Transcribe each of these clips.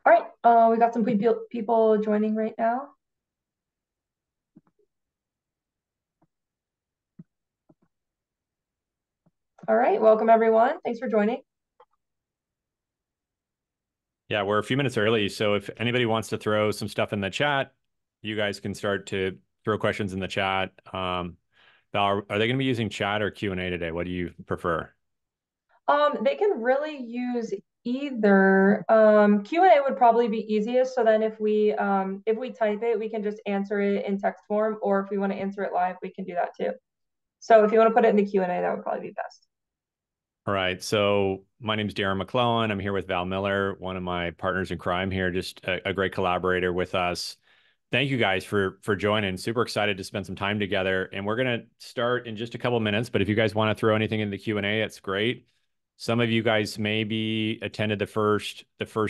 All right, we got some people joining right now. All right, welcome everyone. Thanks for joining. Yeah, we're a few minutes early, so if anybody wants to throw some stuff in the chat, you guys can start to throw questions in the chat. Val, are they going to be using chat or Q&A today? What do you prefer? They can really use either. Q&A would probably be easiest. So then if we type it, we can just answer it in text form, or if we want to answer it live, we can do that too. So if you want to put it in the Q&A, that would probably be best. All right, so my name is Darren McClellan. I'm here with Val Miller, one of my partners in crime here, just a great collaborator with us. Thank you guys for joining. Super excited to spend some time together. And we're gonna start in just a couple minutes. But if you guys want to throw anything in the Q&A, it's great. Some of you guys maybe attended the first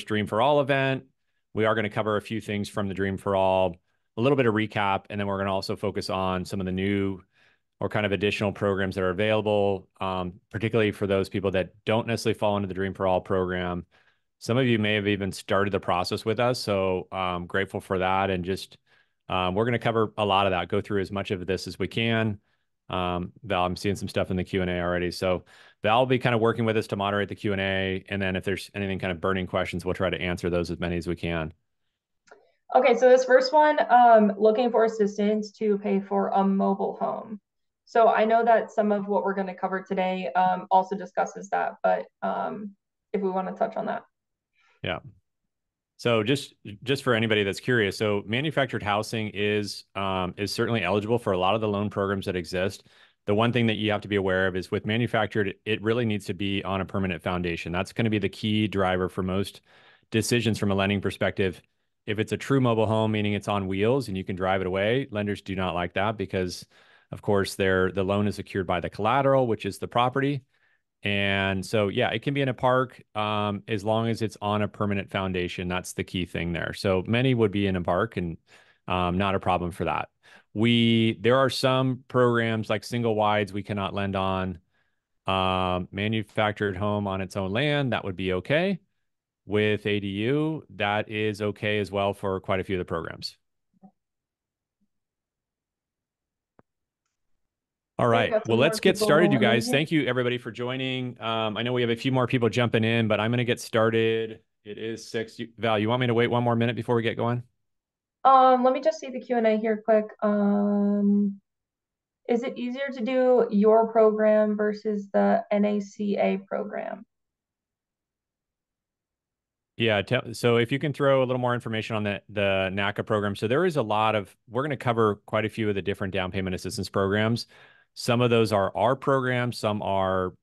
Dream for All event. We are going to cover a few things from the Dream for All, a little bit of recap, and then we're going to also focus on some of the new or kind of additional programs that are available, particularly for those people that don't necessarily fall into the Dream for All program. Some of you may have even started the process with us, so grateful for that. And just we're going to cover a lot of that, go through as much of this as we can. Val, I'm seeing some stuff in the Q&A already. So Val will be kind of working with us to moderate the Q&A. And then if there's anything kind of burning questions, we'll try to answer those as many as we can. Okay, so this first one, looking for assistance to pay for a mobile home. So I know that some of what we're going to cover today also discusses that, but if we want to touch on that. Yeah. So just for anybody that's curious, so manufactured housing is certainly eligible for a lot of the loan programs that exist. The one thing that you have to be aware of is with manufactured, it really needs to be on a permanent foundation. That's going to be the key driver for most decisions from a lending perspective. If it's a true mobile home, meaning it's on wheels and you can drive it away, lenders do not like that because, of course, the loan is secured by the collateral, which is the property. And so, yeah, it can be in a park as long as it's on a permanent foundation. That's the key thing there. So many would be in a park and not a problem for that. There are some programs like single wides we cannot lend on. Manufactured home on its own land, that would be okay. With ADU, that is okay as well for quite a few of the programs. All Okay, we right. got Well, some more let's get started, you people in guys. here. Thank you, everybody, for joining. I know we have a few more people jumping in, but I'm going to get started. It is 6. Val, you want me to wait one more minute before we get going? Let me just see the Q&A here quick. Is it easier to do your program versus the NACA program? Yeah. So if you can throw a little more information on the NACA program. So there is a lot of, we're going to cover quite a few of the different down payment assistance programs. Some of those are our programs, some are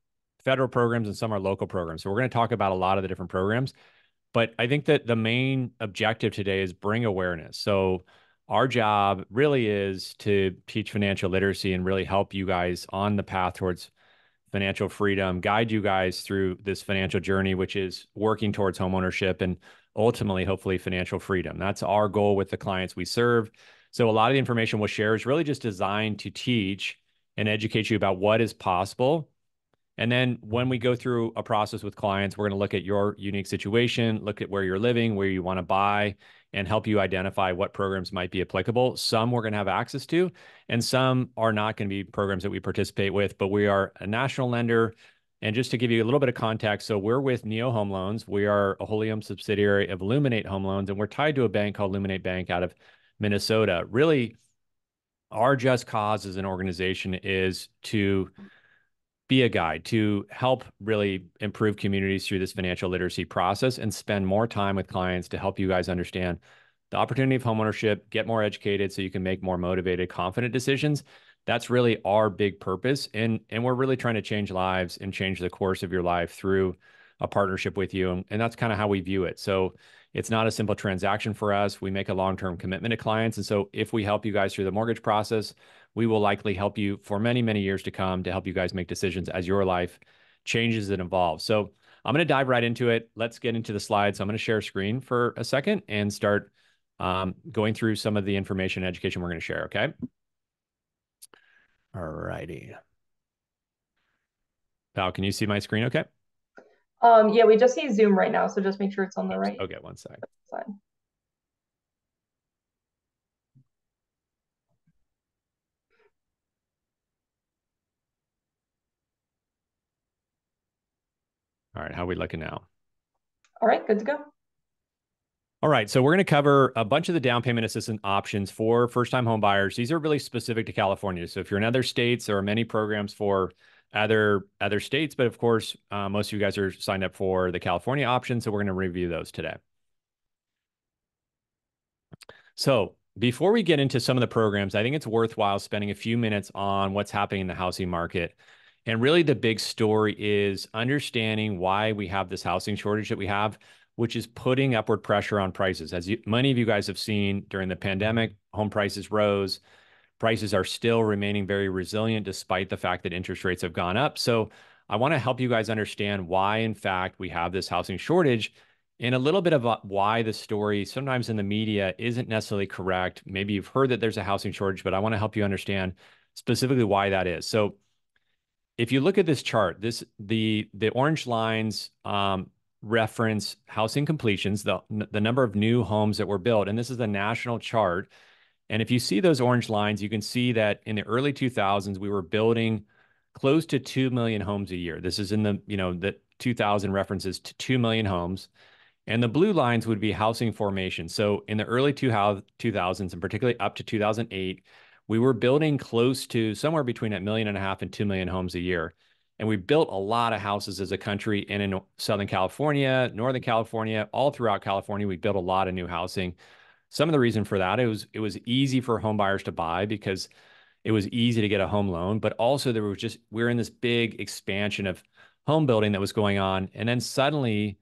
federal programs, and some are local programs. So we're going to talk about a lot of the different programs. But I think that the main objective today is bring awareness. So our job really is to teach financial literacy and really help you guys on the path towards financial freedom, guide you guys through this financial journey, which is working towards homeownership and ultimately, hopefully, financial freedom. That's our goal with the clients we serve. So a lot of the information we'll share is really just designed to teach and educate you about what is possible. And then when we go through a process with clients, we're going to look at your unique situation, look at where you're living, where you want to buy, and help you identify what programs might be applicable. Some we're going to have access to, and some are not going to be programs that we participate with, but we are a national lender. And just to give you a little bit of context, so we're with Neo Home Loans. We are a wholly owned subsidiary of Illuminate Home Loans, and we're tied to a bank called Illuminate Bank out of Minnesota. Really, our just cause as an organization is to be a guide to help really improve communities through this financial literacy process and spend more time with clients to help you guys understand the opportunity of homeownership, get more educated so you can make more motivated, confident decisions. That's really our big purpose. And we're really trying to change lives and change the course of your life through a partnership with you. And that's kind of how we view it. So it's not a simple transaction for us. We make a long-term commitment to clients. And so if we help you guys through the mortgage process, we will likely help you for many, many years to come to help you guys make decisions as your life changes and evolves. So I'm going to dive right into it. Let's get into the slides. So I'm going to share screen for a second and start going through some of the information and education we're going to share. Okay. All righty. Val, can you see my screen? Okay. Yeah, we just see Zoom right now, so just make sure it's on the Oops. right Okay, one sec. side. All right, how are we looking now? All right, good to go. All right, so we're going to cover a bunch of the down payment assistance options for first-time home buyers. These are really specific to California. So if you're in other states, there are many programs for other states, but of course, most of you guys are signed up for the California option, so we're going to review those today. So before we get into some of the programs, I think it's worthwhile spending a few minutes on what's happening in the housing market. And really, the big story is understanding why we have this housing shortage that we have, which is putting upward pressure on prices. Many of you guys have seen during the pandemic, home prices rose. Prices are still remaining very resilient despite the fact that interest rates have gone up. So I want to help you guys understand why, in fact, we have this housing shortage and a little bit of why the story sometimes in the media isn't necessarily correct. Maybe you've heard that there's a housing shortage, but I want to help you understand specifically why that is. So if you look at this chart, the orange lines reference housing completions, the number of new homes that were built, and this is the national chart. And if you see those orange lines, you can see that in the early 2000s, we were building close to 2 million homes a year. This is in the 2000 references to 2 million homes. And the blue lines would be housing formation. So in the early 2000s, and particularly up to 2008, we were building close to somewhere between 1.5 million and 2 million homes a year. And we built a lot of houses as a country. And in Southern California, Northern California, all throughout California, we built a lot of new housing. Some of the reason for that, it was easy for home buyers to buy because it was easy to get a home loan, but also we're in this big expansion of home building that was going on. And then suddenly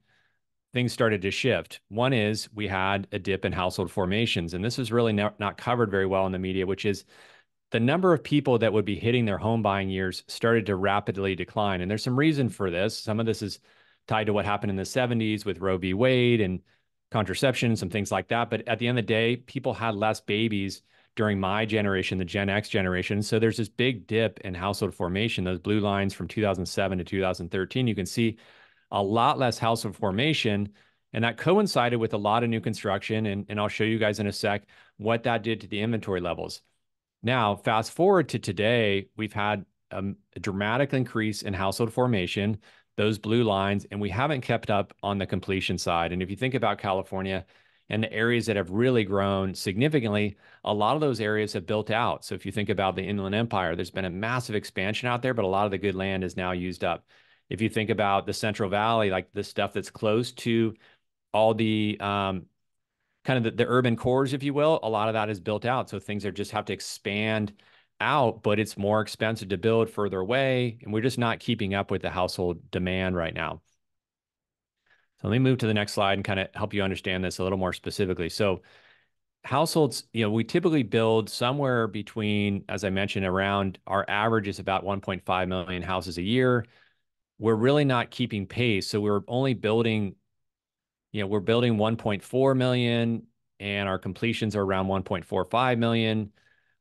things started to shift. One is we had a dip in household formations, and this was really not covered very well in the media, which is the number of people that would be hitting their home buying years started to rapidly decline. And there's some reason for this. Some of this is tied to what happened in the 70s with Roe v. Wade and contraception, some things like that. But at the end of the day, people had less babies during my generation, the Gen X generation. So there's this big dip in household formation. Those blue lines from 2007 to 2013, you can see a lot less household formation. And that coincided with a lot of new construction. And I'll show you guys in a sec what that did to the inventory levels. Now, fast forward to today, we've had a dramatic increase in household formation, those blue lines, and we haven't kept up on the completion side. And if you think about California and the areas that have really grown significantly, a lot of those areas have built out. So if you think about the Inland Empire, there's been a massive expansion out there, but a lot of the good land is now used up. If you think about the Central Valley, like the stuff that's close to all the kind of the urban cores, if you will, a lot of that is built out. So things are just have to expand out, but it's more expensive to build further away. And we're just not keeping up with the household demand right now. So let me move to the next slide and kind of help you understand this a little more specifically. So households, we typically build somewhere between, as I mentioned, around our average is about 1.5 million houses a year. We're really not keeping pace. So we're only building, we're building 1.4 million and our completions are around 1.45 million.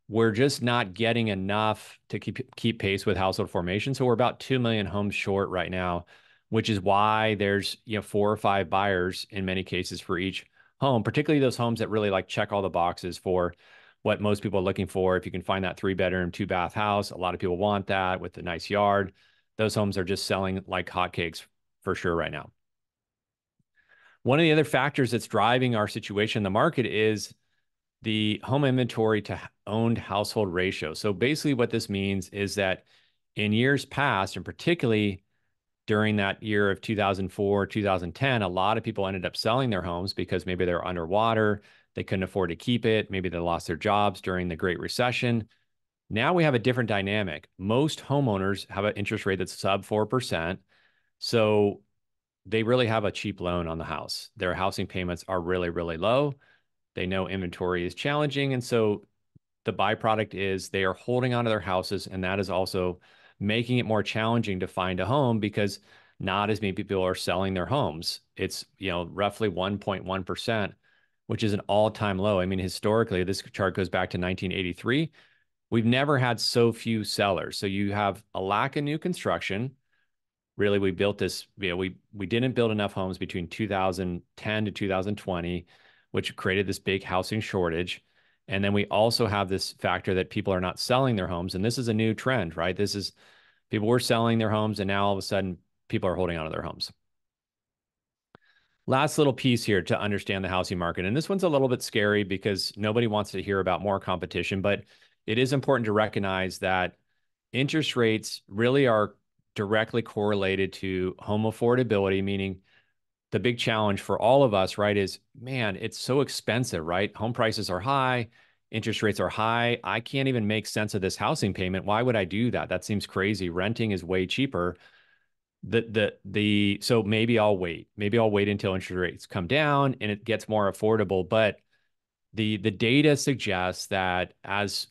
We're just not getting enough to keep pace with household formation. So we're about 2 million homes short right now, which is why there's 4 or 5 buyers in many cases for each home, particularly those homes that really like check all the boxes for what most people are looking for. If you can find that 3-bedroom, 2-bath house, a lot of people want that with a nice yard. Those homes are just selling like hotcakes for sure right now. One of the other factors that's driving our situation in the market is the home inventory to owned household ratio. So basically what this means is that in years past, and particularly during that year of 2004, 2010, a lot of people ended up selling their homes because maybe they're underwater, they couldn't afford to keep it, maybe they lost their jobs during the Great Recession. Now we have a different dynamic. Most homeowners have an interest rate that's sub 4%. So they really have a cheap loan on the house. Their housing payments are really, really low. They know inventory is challenging. And so the byproduct is they are holding onto their houses. And that is also making it more challenging to find a home because not as many people are selling their homes. It's, roughly 1.1%, which is an all-time low. I mean, historically, this chart goes back to 1983. We've never had so few sellers. So you have a lack of new construction. really we built this, we didn't build enough homes between 2010 to 2020, which created this big housing shortage. And then we also have this factor that people are not selling their homes. And this is a new trend, right? This is people were selling their homes, and now all of a sudden people are holding on to their homes. Last little piece here to understand the housing market. And this one's a little bit scary because nobody wants to hear about more competition, but it is important to recognize that interest rates really are directly correlated to home affordability, meaning the big challenge for all of us, right, is man, it's so expensive, right? Home prices are high, interest rates are high. I can't even make sense of this housing payment. Why would I do that? That seems crazy. Renting is way cheaper. So maybe I'll wait. Maybe I'll wait until interest rates come down and it gets more affordable. But the data suggests that as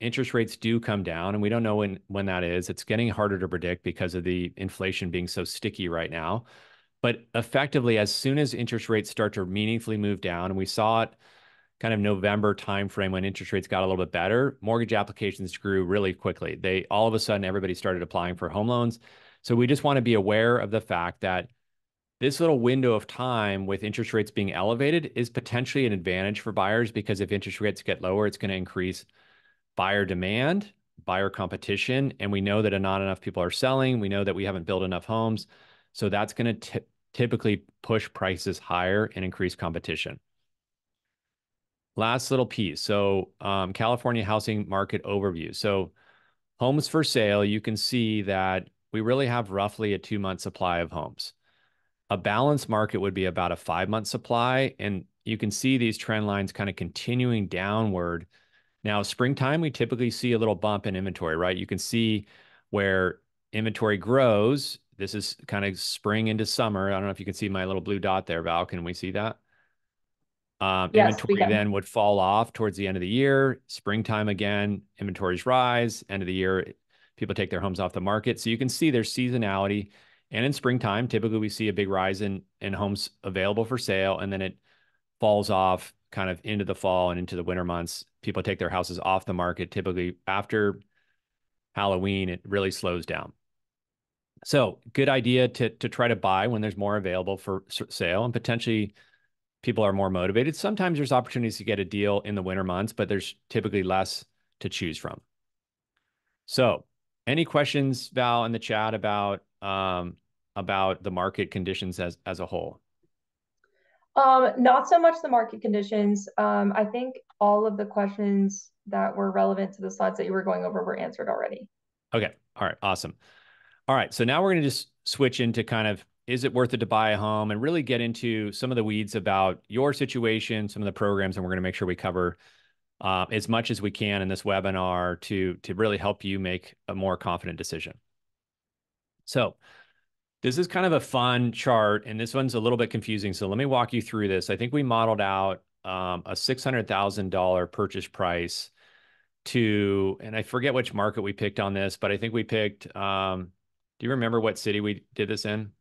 interest rates do come down, and we don't know when that is, it's getting harder to predict because of the inflation being so sticky right now. But effectively, as soon as interest rates start to meaningfully move down, and we saw it kind of November timeframe when interest rates got a little bit better, mortgage applications grew really quickly. They all of a sudden everybody started applying for home loans. So we just want to be aware of the fact that this little window of time with interest rates being elevated is potentially an advantage for buyers, because if interest rates get lower, it's going to increase buyer demand, buyer competition, and we know that not enough people are selling. We know that we haven't built enough homes. So that's going to typically push prices higher and increase competition. Last little piece. So California housing market overview. So homes for sale, you can see that we really have roughly a 2-month supply of homes. A balanced market would be about a 5-month supply. And you can see these trend lines kind of continuing downward. Now, springtime, we typically see a little bump in inventory, right? You can see where inventory grows. This is kind of spring into summer. I don't know if you can see my little blue dot there, Val. Can we see that? Yes, we Inventory can. then would fall off towards the end of the year. Springtime again, inventories rise. End of the year, people take their homes off the market. So you can see there's seasonality. And in springtime, typically we see a big rise in homes available for sale, and then it falls off kind of into the fall and into the winter months. People take their houses off the market. Typically after Halloween, it really slows down. So good idea to try to buy when there's more available for sale, and potentially people are more motivated. Sometimes there's opportunities to get a deal in the winter months, but there's typically less to choose from. So any questions, Val, in the chat about the market conditions as a whole? Not so much the market conditions. I think all of the questions that were relevant to the slides that you were going over were answered already. Okay. All right. Awesome. All right. So now we're going to just switch into kind of, is it worth it to buy a home, and really get into some of the weeds about your situation, some of the programs, and we're going to make sure we cover as much as we can in this webinar to really help you make a more confident decision. So this is kind of a fun chart, and this one's a little bit confusing. So let me walk you through this. I think we modeled out a $600,000 purchase price and I forget which market we picked on this, but I think we picked, do you remember what city we did this in?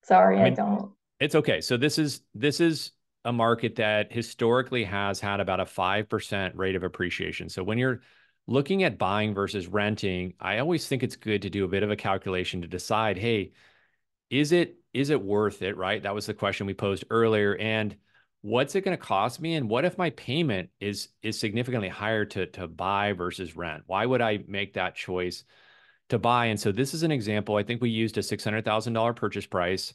Sorry, I I mean, don't. it's okay. So this is a market that historically has had about a 5% rate of appreciation. So when you're looking at buying versus renting, I always think it's good to do a bit of a calculation to decide, hey, is it worth it, right? That was the question we posed earlier. And what's it going to cost me? And what if my payment is significantly higher to buy versus rent? Why would I make that choice to buy? And so this is an example. I think we used a $600,000 purchase price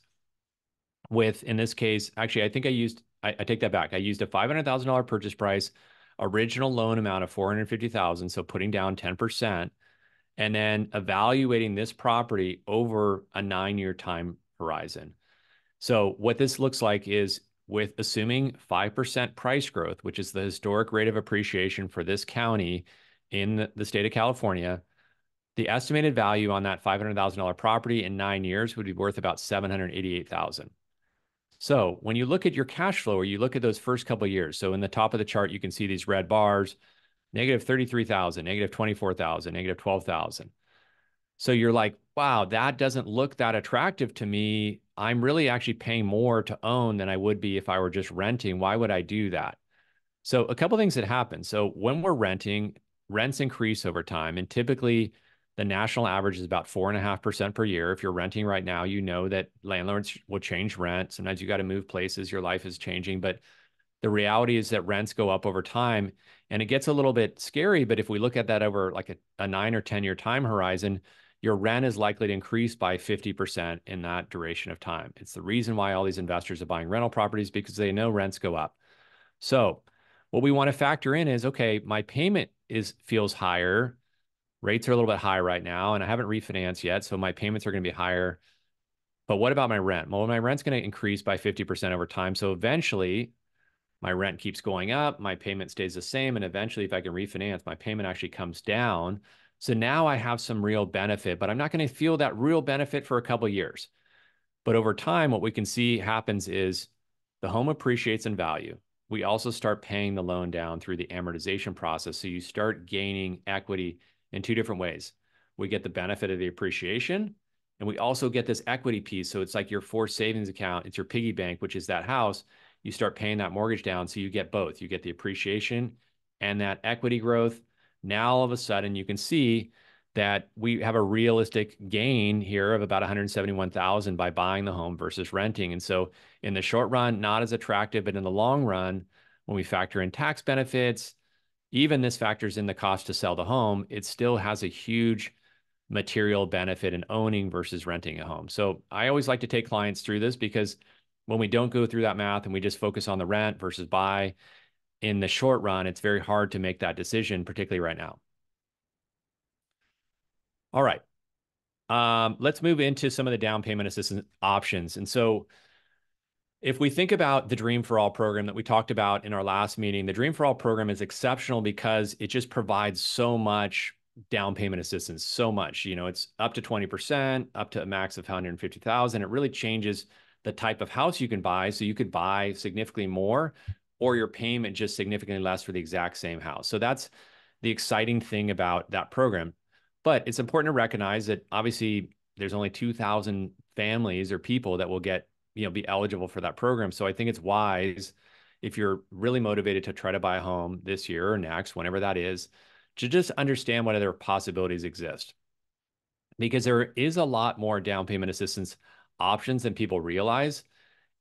with, in this case, actually, I think I take that back. I used a $500,000 purchase price, original loan amount of $450,000. So putting down 10%, and then evaluating this property over a 9-year time horizon. So what this looks like is, with assuming 5% price growth, which is the historic rate of appreciation for this county in the state of California, the estimated value on that $500,000 property in 9 years would be worth about $788,000. So when you look at your cash flow, or you look at those first couple of years, so in the top of the chart, you can see these red bars, negative 33,000, negative 24,000, negative 12,000. So you're like, wow, that doesn't look that attractive to me. I'm really actually paying more to own than I would be if I were just renting. Why would I do that? So a couple things that happen. So when we're renting, rents increase over time. And typically The national average is about 4.5% per year. If you're renting right now, you know that landlords will change rent. Sometimes you got to move places, your life is changing. But the reality is that rents go up over time, and it gets a little bit scary. But if we look at that over like a 9 or 10 year time horizon, your rent is likely to increase by 50% in that duration of time. It's the reason why all these investors are buying rental properties, because they know rents go up. So what we want to factor in is, okay, my payment feels higher. Rates are a little bit high right now, and I haven't refinanced yet, so my payments are going to be higher. But what about my rent? Well, my rent's going to increase by 50% over time. So eventually, my rent keeps going up, my payment stays the same, and eventually, if I can refinance, my payment actually comes down. So now I have some real benefit, but I'm not going to feel that real benefit for a couple of years. But over time, what we can see happens is the home appreciates in value. We also start paying the loan down through the amortization process. So you start gaining equity in two different ways. We get the benefit of the appreciation, and we also get this equity piece. So it's like your forced savings account, it's your piggy bank, which is that house. You start paying that mortgage down. So you get both. You get the appreciation and that equity growth. Now, all of a sudden, you can see that we have a realistic gain here of about 171,000 by buying the home versus renting. And so in the short run, not as attractive, but in the long run, when we factor in tax benefits, even this factors in the cost to sell the home, it still has a huge material benefit in owning versus renting a home. So I always like to take clients through this, because when we don't go through that math and we just focus on the rent versus buy, in the short run, it's very hard to make that decision, particularly right now. All right. Let's move into some of the down payment assistance options. And so if we think about the Dream for All program that we talked about in our last meeting, the Dream for All program is exceptional because it just provides so much down payment assistance, so much. It's up to 20%, up to a max of 150,000. It really changes the type of house you can buy. So you could buy significantly more, or your payment just significantly less for the exact same house. So that's the exciting thing about that program. But it's important to recognize that obviously there's only 2,000 families or people that will be eligible for that program. So I think it's wise, if you're really motivated to try to buy a home this year or next, whenever that is, to just understand what other possibilities exist. Because there is a lot more down payment assistance options than people realize.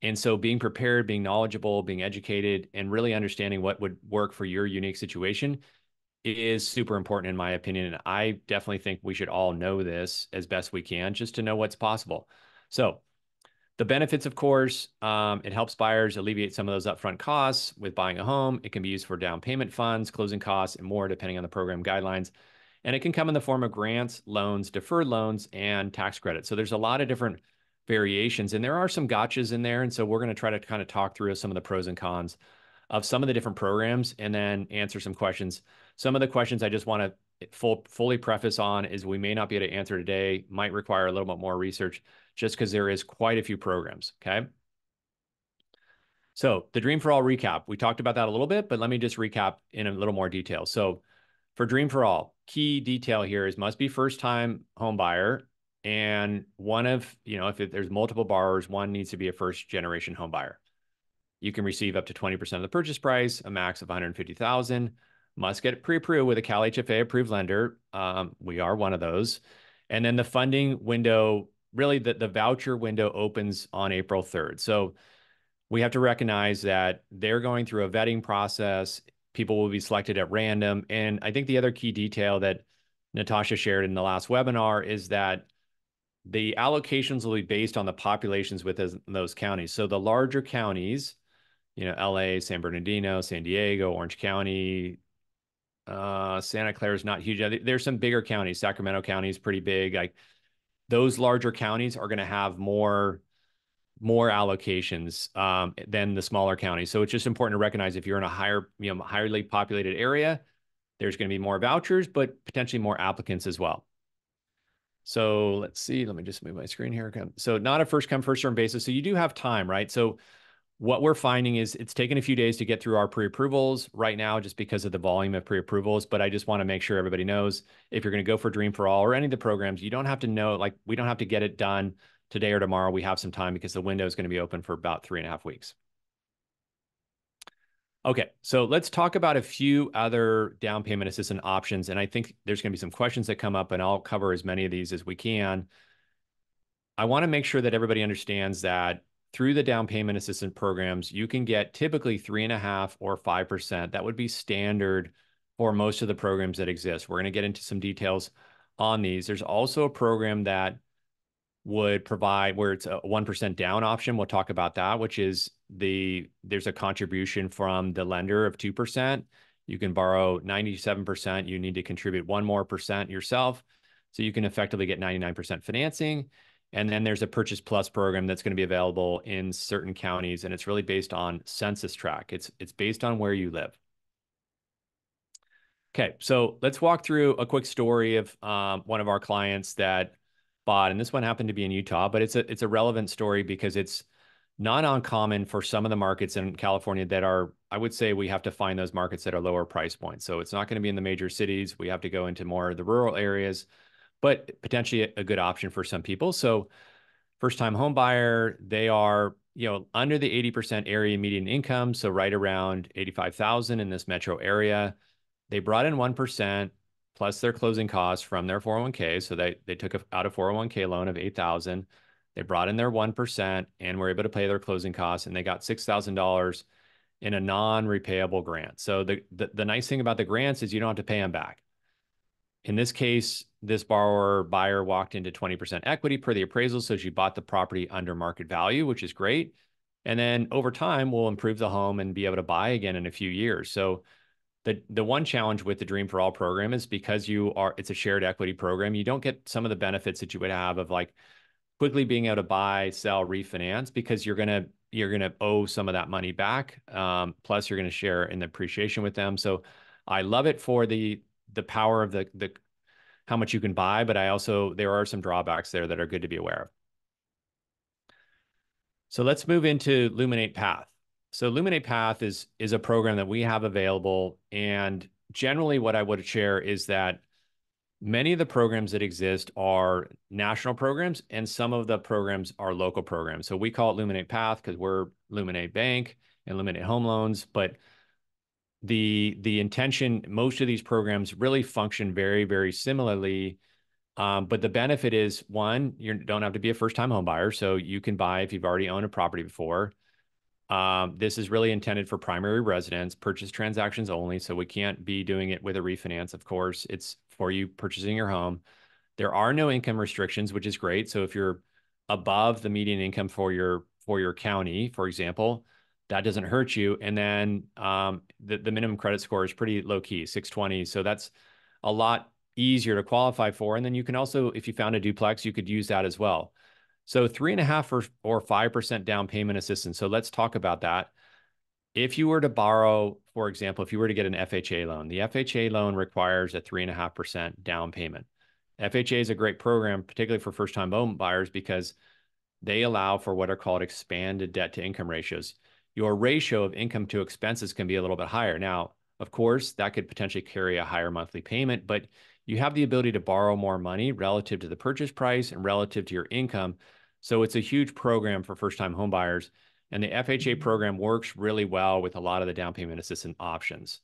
And so being prepared, being knowledgeable, being educated, and really understanding what would work for your unique situation is super important in my opinion. And I definitely think we should all know this as best we can, just to know what's possible. So the benefits, of course, it helps buyers alleviate some of those upfront costs with buying a home. It can be used for down payment funds, closing costs, and more, depending on the program guidelines. And it can come in the form of grants, loans, deferred loans, and tax credits. So there's a lot of different variations, and there are some gotchas in there. And so we're going to try to kind of talk through some of the pros and cons of some of the different programs, and then answer some questions. Some of the questions I just want to fully preface on is we may not be able to answer today, might require a little bit more research, just because there is quite a few programs, okay? So the Dream for All recap, we talked about that a little bit, but let me just recap in a little more detail. So for Dream for All, key detail here is must be first-time home buyer, and if there's multiple borrowers, one needs to be a first-generation home buyer. You can receive up to 20% of the purchase price, a max of 150,000. Must get pre-approved with a Cal HFA approved lender. We are one of those. And then the funding window, really the voucher window opens on April 3rd. So we have to recognize that they're going through a vetting process. People will be selected at random. And I think the other key detail that Natasha shared in the last webinar is that the allocations will be based on the populations within those counties. So the larger counties, LA, San Bernardino, San Diego, Orange County, Santa Clara is not huge. There's some bigger counties. Sacramento County is pretty big. Like those larger counties are going to have more allocations than the smaller counties. So it's just important to recognize if you're in a highly populated area, there's going to be more vouchers, but potentially more applicants as well. So let's see. Let me just move my screen here. So not a first come, first serve basis. So you do have time, right? So what we're finding is it's taken a few days to get through our pre-approvals right now, just because of the volume of pre-approvals. But I just want to make sure everybody knows, if you're going to go for Dream for All or any of the programs, you don't have to know, like we don't have to get it done today or tomorrow. We have some time because the window is going to be open for about 3.5 weeks. Okay, so let's talk about a few other down payment assistance options. And I think there's going to be some questions that come up, and I'll cover as many of these as we can. I want to make sure that everybody understands that through the down payment assistance programs, you can get typically 3.5 or 5%. That would be standard for most of the programs that exist. We're going to get into some details on these. There's also a program that would provide where it's a 1% down option. We'll talk about that, which is there's a contribution from the lender of 2%. You can borrow 97%. You need to contribute 1% more yourself. So you can effectively get 99% financing. And then there's a Purchase Plus program that's going to be available in certain counties, and it's really based on census tract. It's based on where you live. Okay, so let's walk through a quick story of one of our clients that bought, and this one happened to be in Utah, but it's a relevant story because it's not uncommon for some of the markets in California that are, I would say we have to find those markets that are lower price points. So it's not going to be in the major cities. We have to go into more of the rural areas, but potentially a good option for some people. So first-time home buyer, they are, under the 80% area median income, so right around 85,000 in this metro area. They brought in 1% plus their closing costs from their 401k. So they took out a 401k loan of 8,000. They brought in their 1% and were able to pay their closing costs, and they got $6,000 in a non-repayable grant. So the nice thing about the grants is you don't have to pay them back. In this case, this buyer walked into 20% equity per the appraisal. So she bought the property under market value, which is great. And then over time, we'll improve the home and be able to buy again in a few years. So the one challenge with the Dream for All program is because it's a shared equity program, you don't get some of the benefits that you would have of like quickly being able to buy, sell, refinance, because you're gonna owe some of that money back. Plus, you're gonna share in the appreciation with them. So I love it for the power of the how much you can buy, but there are some drawbacks there that are good to be aware of. So let's move into Luminate Path. So Luminate Path is a program that we have available. And generally what I would share is that many of the programs that exist are national programs, and some of the programs are local programs. So we call it Luminate Path because we're Luminate Bank and Luminate Home Loans, but the intention, most of these programs really function very, very similarly. But the benefit is, one, you don't have to be a first-time home buyer, so you can buy if you've already owned a property before. This is really intended for primary residence, purchase transactions only, so we can't be doing it with a refinance, of course. It's for you purchasing your home. There are no income restrictions, which is great. So if you're above the median income for your county, for example, that doesn't hurt you. And then the minimum credit score is pretty low key, 620. So that's a lot easier to qualify for. And then you can also, if you found a duplex, you could use that as well. So 3.5 or 5% down payment assistance. So let's talk about that. If you were to borrow, for example, if you were to get an FHA loan, the FHA loan requires a 3.5% down payment. FHA is a great program, particularly for first-time home buyers, because they allow for what are called expanded debt to income ratios. Your ratio of income to expenses can be a little bit higher. Now, of course, that could potentially carry a higher monthly payment, but you have the ability to borrow more money relative to the purchase price and relative to your income. So it's a huge program for first-time home buyers. And the FHA program works really well with a lot of the down payment assistance options.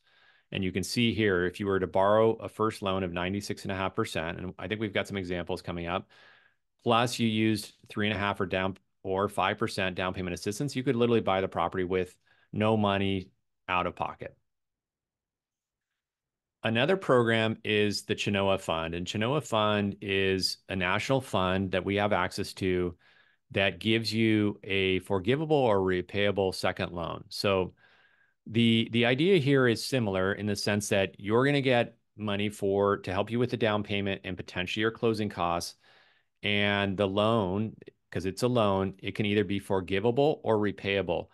And you can see here, if you were to borrow a first loan of 96.5%, and I think we've got some examples coming up, plus you used 3.5 or 5% down payment assistance, you could literally buy the property with no money out of pocket. Another program is the Chenoa Fund, and Chenoa Fund is a national fund that we have access to that gives you a forgivable or repayable second loan. So the idea here is similar in the sense that you're going to get money to help you with the down payment and potentially your closing costs. And the loan, because it's a loan, it can either be forgivable or repayable.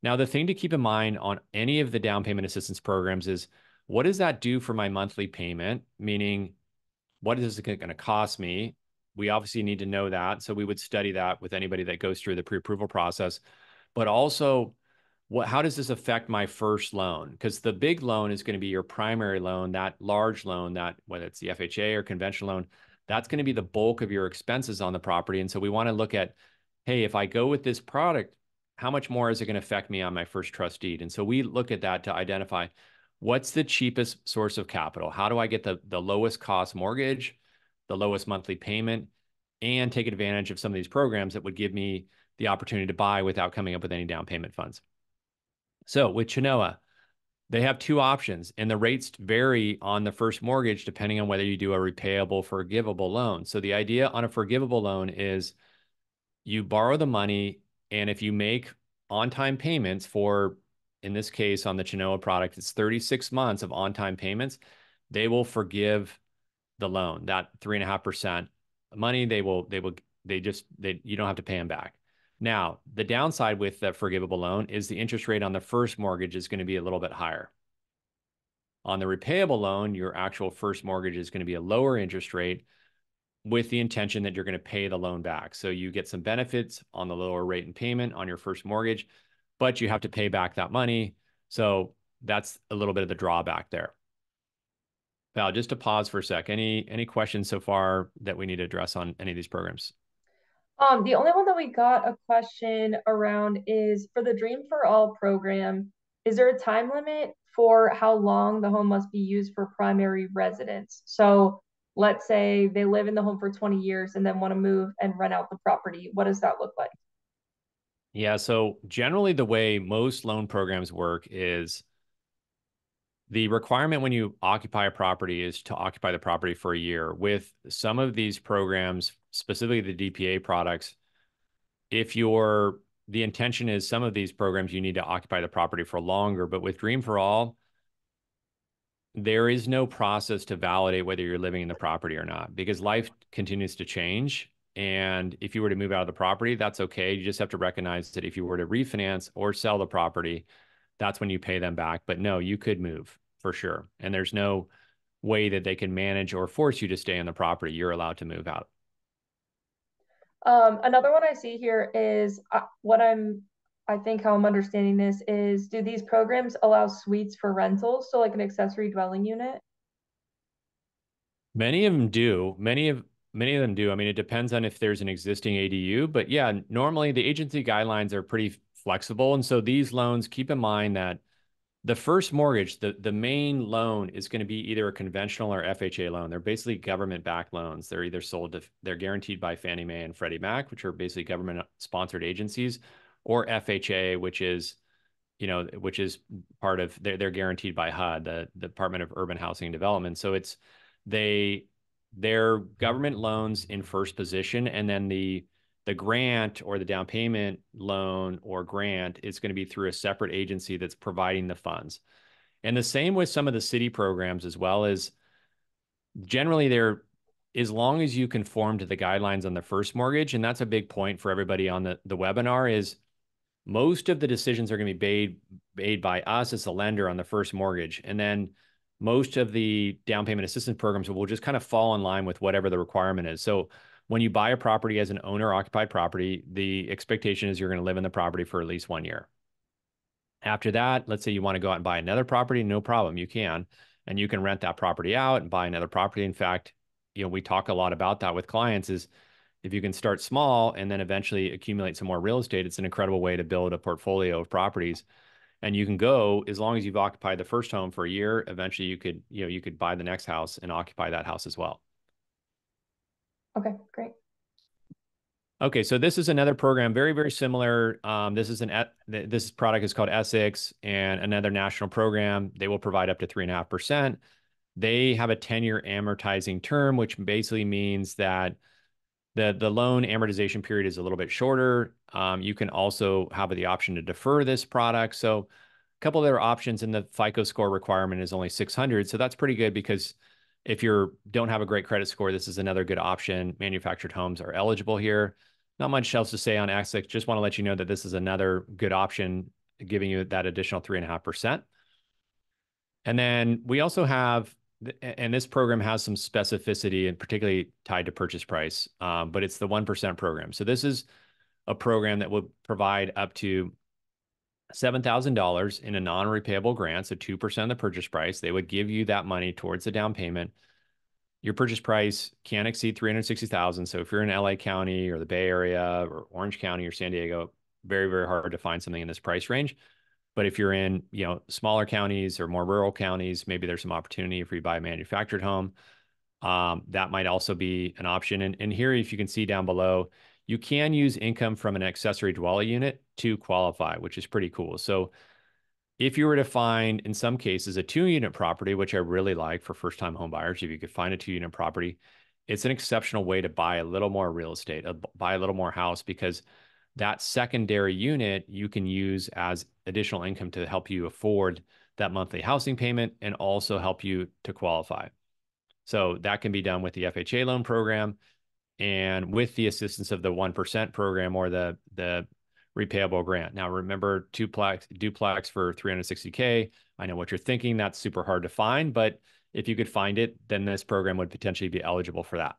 Now, the thing to keep in mind on any of the down payment assistance programs is, what does that do for my monthly payment? Meaning, what is it going to cost me? We obviously need to know that. So we would study that with anybody that goes through the pre-approval process. But also, how does this affect my first loan? Because the big loan is going to be your primary loan, that large loan, that whether it's the FHA or conventional loan, that's going to be the bulk of your expenses on the property. And so we want to look at, hey, if I go with this product, how much more is it going to affect me on my first trust deed? And so we look at that to identify what's the cheapest source of capital? How do I get the lowest cost mortgage, the lowest monthly payment, and take advantage of some of these programs that would give me the opportunity to buy without coming up with any down payment funds? So with Chenoa, they have two options, and the rates vary on the first mortgage depending on whether you do a repayable, forgivable loan. So the idea on a forgivable loan is you borrow the money, and if you make on-time payments for, in this case, on the Chenoa product, it's 36 months of on-time payments, they will forgive the loan, that 3.5% money. You don't have to pay them back. Now, the downside with the forgivable loan is the interest rate on the first mortgage is going to be a little bit higher. On the repayable loan, your actual first mortgage is going to be a lower interest rate with the intention that you're going to pay the loan back. So you get some benefits on the lower rate and payment on your first mortgage, but you have to pay back that money. So that's a little bit of the drawback there. Val, just to pause for a sec, any questions so far that we need to address on any of these programs? The only one that we got a question around is for the Dream for All program, is there a time limit for how long the home must be used for primary residence? So let's say they live in the home for 20 years and then want to move and rent out the property. What does that look like? Yeah, so generally the way most loan programs work is the requirement when you occupy a property is to occupy the property for a year. With some of these programs, specifically the DPA products, if the intention is some of these programs, you need to occupy the property for longer. But with Dream for All, there is no process to validate whether you're living in the property or not because life continues to change. And if you were to move out of the property, that's okay. You just have to recognize that if you were to refinance or sell the property, that's when you pay them back. But no, you could move for sure. And there's no way that they can manage or force you to stay on the property. You're allowed to move out. Another one I see here is I think how I'm understanding this is, do these programs allow suites for rentals? So like an accessory dwelling unit? Many of them do. Many of them do. I mean, it depends on if there's an existing ADU, but yeah, normally the agency guidelines are pretty flexible. And so these loans, keep in mind that the first mortgage, the main loan is going to be either a conventional or FHA loan. They're basically government-backed loans. They're guaranteed by Fannie Mae and Freddie Mac, which are basically government-sponsored agencies, or FHA, which is part of they're guaranteed by HUD, the Department of Urban Housing and Development. So they they're government loans in first position, and then the grant or the down payment loan or grant is going to be through a separate agency that's providing the funds. And the same with some of the city programs as well. As generally they're, as long as you conform to the guidelines on the first mortgage, and that's a big point for everybody on the webinar, is most of the decisions are going to be made by us as the lender on the first mortgage. And then most of the down payment assistance programs will just kind of fall in line with whatever the requirement is. So when you buy a property as an owner occupied property, the expectation is you're going to live in the property for at least 1 year. After that, let's say you want to go out and buy another property, no problem, you can. And you can rent that property out and buy another property. In fact, we talk a lot about that with clients is if you can start small and then eventually accumulate some more real estate, it's an incredible way to build a portfolio of properties. And you can go, as long as you've occupied the first home for a year, eventually you could buy the next house and occupy that house as well. Okay, great. Okay, so this is another program, very, very similar. This product is called Essex, and another national program. They will provide up to 3.5%. They have a 10-year amortizing term, which basically means that the loan amortization period is a little bit shorter. You can also have the option to defer this product. So a couple of other options, and the FICO score requirement is only 600. So that's pretty good because if you don't have a great credit score, this is another good option. Manufactured homes are eligible here. Not much else to say on Essex. Just want to let you know that this is another good option, giving you that additional 3.5%. And then we also have, and this program has some specificity and particularly tied to purchase price, but it's the 1% program. So this is a program that will provide up to $7,000 in a non-repayable grant, so 2% of the purchase price. They would give you that money towards the down payment. Your purchase price can't exceed $360,000. So if you're in LA County or the Bay Area or Orange County or San Diego, very, very hard to find something in this price range. But if you're in, smaller counties or more rural counties, maybe there's some opportunity for you to buy a manufactured home. That might also be an option. And here, if you can see down below, you can use income from an accessory dwelling unit to qualify, which is pretty cool. So if you were to find, in some cases, a 2-unit property, which I really like for first-time home buyers, if you could find a 2-unit property, it's an exceptional way to buy a little more real estate, buy a little more house, because that secondary unit you can use as additional income to help you afford that monthly housing payment and also help you to qualify. So that can be done with the FHA loan program and with the assistance of the 1% program or the repayable grant. Now, remember, duplex for 360K. I know what you're thinking. That's super hard to find, but if you could find it, then this program would potentially be eligible for that.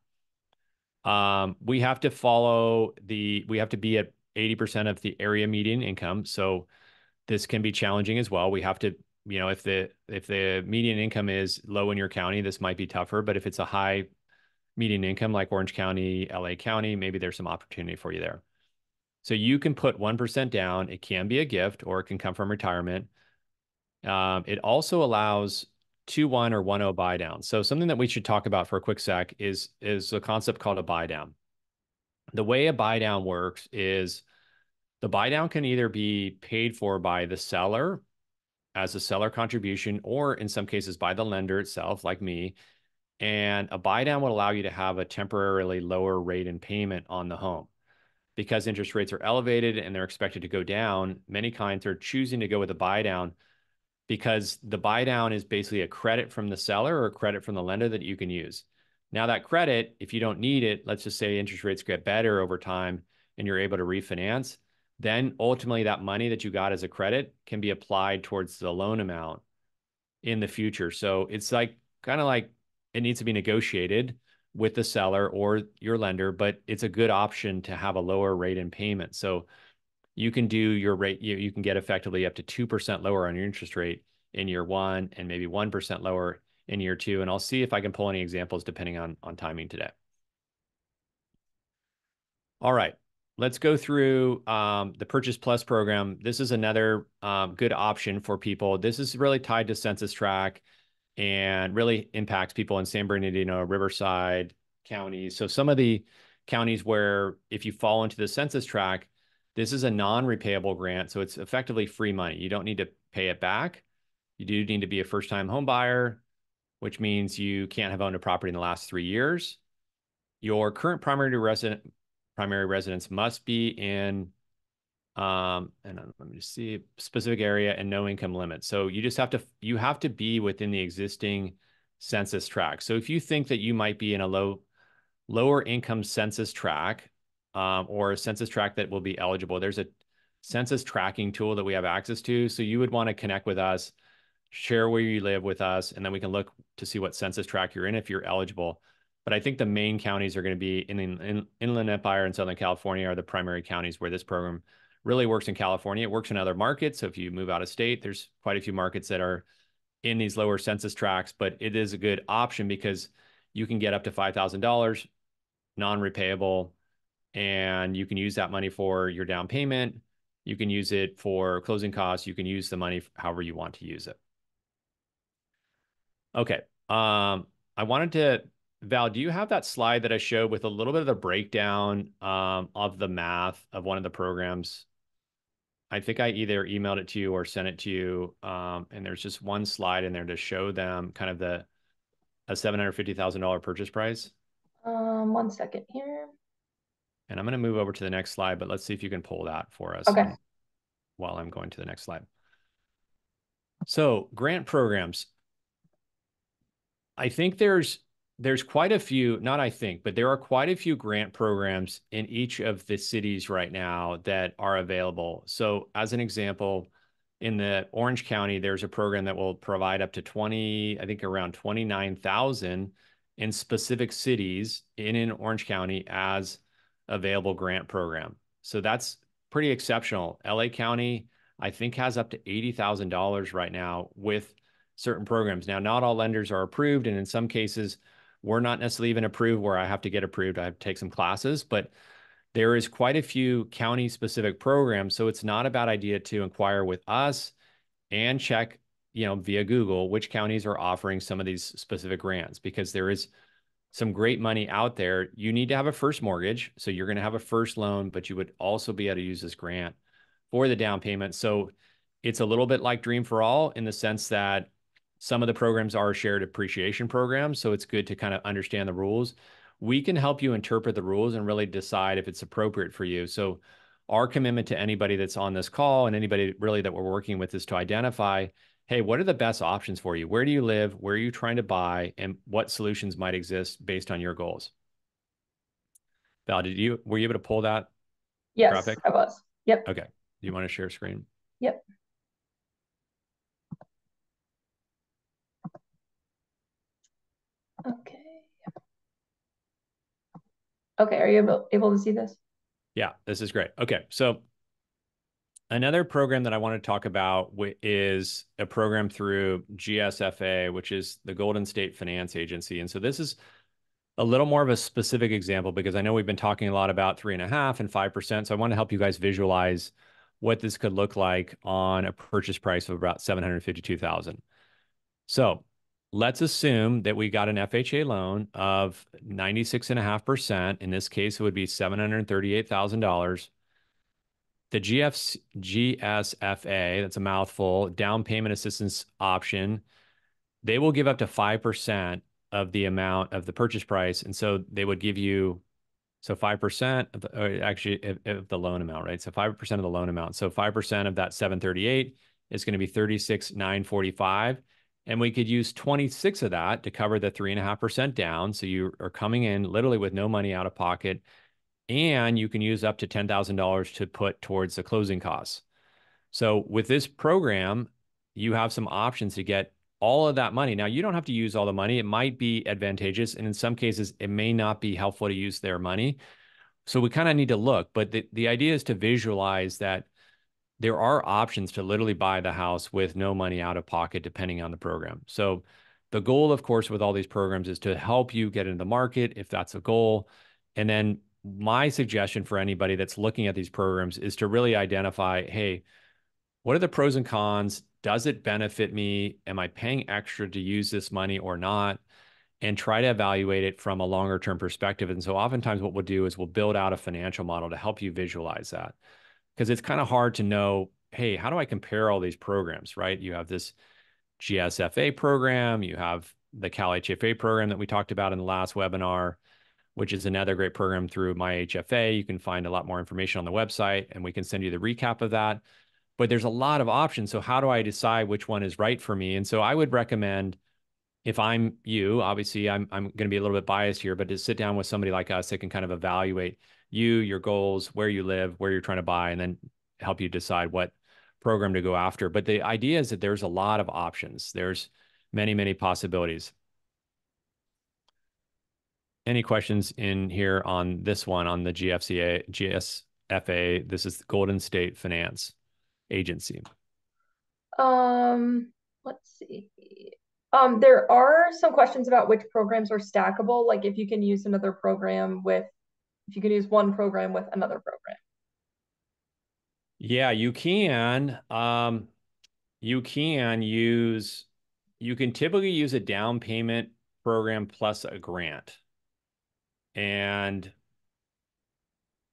We have to be at 80% of the area median income. So this can be challenging as well. We have to, if the median income is low in your county, this might be tougher, but if it's a high median income like Orange County, LA County, maybe there's some opportunity for you there. So you can put 1% down. It can be a gift or it can come from retirement. It also allows 2-1 or 1-0 buy down. So something that we should talk about for a quick sec is a concept called a buy down. The way a buy down works is the buy down can either be paid for by the seller as a seller contribution, or in some cases by the lender itself, like me. And a buy down would allow you to have a temporarily lower rate in payment on the home. Because interest rates are elevated and they're expected to go down, many clients are choosing to go with a buy down because the buy down is basically a credit from the seller or a credit from the lender that you can use. Now that credit, if you don't need it, let's just say interest rates get better over time and you're able to refinance, then ultimately that money that you got as a credit can be applied towards the loan amount in the future. So it's like kind of like it needs to be negotiated with the seller or your lender, but it's a good option to have a lower rate in payment. So you can do your rate, you can get effectively up to 2% lower on your interest rate in year 1 and maybe 1% lower in year 2. And I'll see if I can pull any examples depending on timing today. All right, let's go through the Purchase Plus program. This is another good option for people. This is really tied to Census Track and really impacts people in San Bernardino, Riverside counties. So some of the counties where if you fall into the census tract, this is a non-repayable grant. So it's effectively free money. You don't need to pay it back. You do need to be a first-time home buyer, which means you can't have owned a property in the last 3 years. Your current primary residence must be in and let me just see, specific area and no income limit. So you have to be within the existing census tract. So if you think that you might be in a lower income census tract or a census tract that will be eligible, there's a census tracking tool that we have access to. So you would want to connect with us, share where you live with us, and then we can look to see what census tract you're in if you're eligible. But I think the main counties are going to be in Inland Empire and Southern California are the primary counties where this program really works in California. It works in other markets. So if you move out of state, there's quite a few markets that are in these lower census tracts, but it is a good option because you can get up to $5,000 non-repayable, and you can use that money for your down payment. You can use it for closing costs. You can use the money however you want to use it. Okay. I wanted to, Val, do you have that slide that I showed with a little bit of the breakdown of the math of one of the programs? I think I either emailed it to you or sent it to you. And there's just one slide in there to show them kind of a $750,000 purchase price. 1 second here. And I'm going to move over to the next slide, but let's see if you can pull that for us. Okay. While I'm going to the next slide. So grant programs. I think there's quite a few, not I think, but there are quite a few grant programs in each of the cities right now that are available. So as an example, in the Orange County, there's a program that will provide up to I think around 29,000 in specific cities in Orange County as available grant program. So that's pretty exceptional. LA County, I think, has up to $80,000 right now with certain programs. Now, not all lenders are approved, and in some cases, we're not necessarily even approved where I have to get approved. I have to take some classes, but there is quite a few county specific programs. So it's not a bad idea to inquire with us and check, via Google, which counties are offering some of these specific grants, because there is some great money out there. You need to have a first mortgage. So you're going to have a first loan, but you would also be able to use this grant for the down payment. So it's a little bit like Dream for All in the sense that some of the programs are shared appreciation programs. So it's good to kind of understand the rules. We can help you interpret the rules and really decide if it's appropriate for you. So our commitment to anybody that's on this call and anybody really that we're working with is to identify, hey, what are the best options for you? Where do you live? Where are you trying to buy? And what solutions might exist based on your goals? Val, were you able to pull that Yes, graphic? I was. Yep. Okay. Do you want to share screen? Yep. Okay. Okay, are you able to see this? Yeah, this is great. Okay, so another program that I want to talk about is a program through GSFA, which is the Golden State Finance Agency. And so this is a little more of a specific example because I know we've been talking a lot about 3.5% and 5%. So I want to help you guys visualize what this could look like on a purchase price of about $752,000. So let's assume that we got an FHA loan of 96.5%. In this case, it would be $738,000. The GSFA, that's a mouthful, down payment assistance option, they will give up to 5% of the amount of the purchase price. And so they would give you, so 5% of the, or actually of the loan amount, right? So 5% of the loan amount. So 5% of that 738 is going to be 36,945. And we could use 26 of that to cover the 3.5% down. So you are coming in literally with no money out of pocket, and you can use up to $10,000 to put towards the closing costs. So with this program, you have some options to get all of that money. Now, you don't have to use all the money. It might be advantageous, and in some cases, it may not be helpful to use their money. So we kind of need to look, but the idea is to visualize that there are options to literally buy the house with no money out of pocket, depending on the program. So the goal, of course, with all these programs is to help you get into the market if that's a goal. And then my suggestion for anybody that's looking at these programs is to really identify, hey, what are the pros and cons? Does it benefit me? Am I paying extra to use this money or not? And try to evaluate it from a longer term perspective. And so oftentimes what we'll do is we'll build out a financial model to help you visualize that. Because it's kind of hard to know, hey, how do I compare all these programs, right? You have this GSFA program, you have the Cal HFA program that we talked about in the last webinar, which is another great program through MyHFA. You can find a lot more information on the website, and we can send you the recap of that. But there's a lot of options. So how do I decide which one is right for me? And so I would recommend, if I'm you, obviously I'm going to be a little bit biased here, but to sit down with somebody like us that can kind of evaluate you, your goals, where you live, where you're trying to buy, and then help you decide what program to go after. But the idea is that there's a lot of options. There's many, many possibilities. Any questions in here on this one, on the GSFA? This is Golden State Finance Agency. Let's see. There are some questions about which programs are stackable, like if you can use one program with another program. Yeah, you can. You can typically use a down payment program plus a grant. And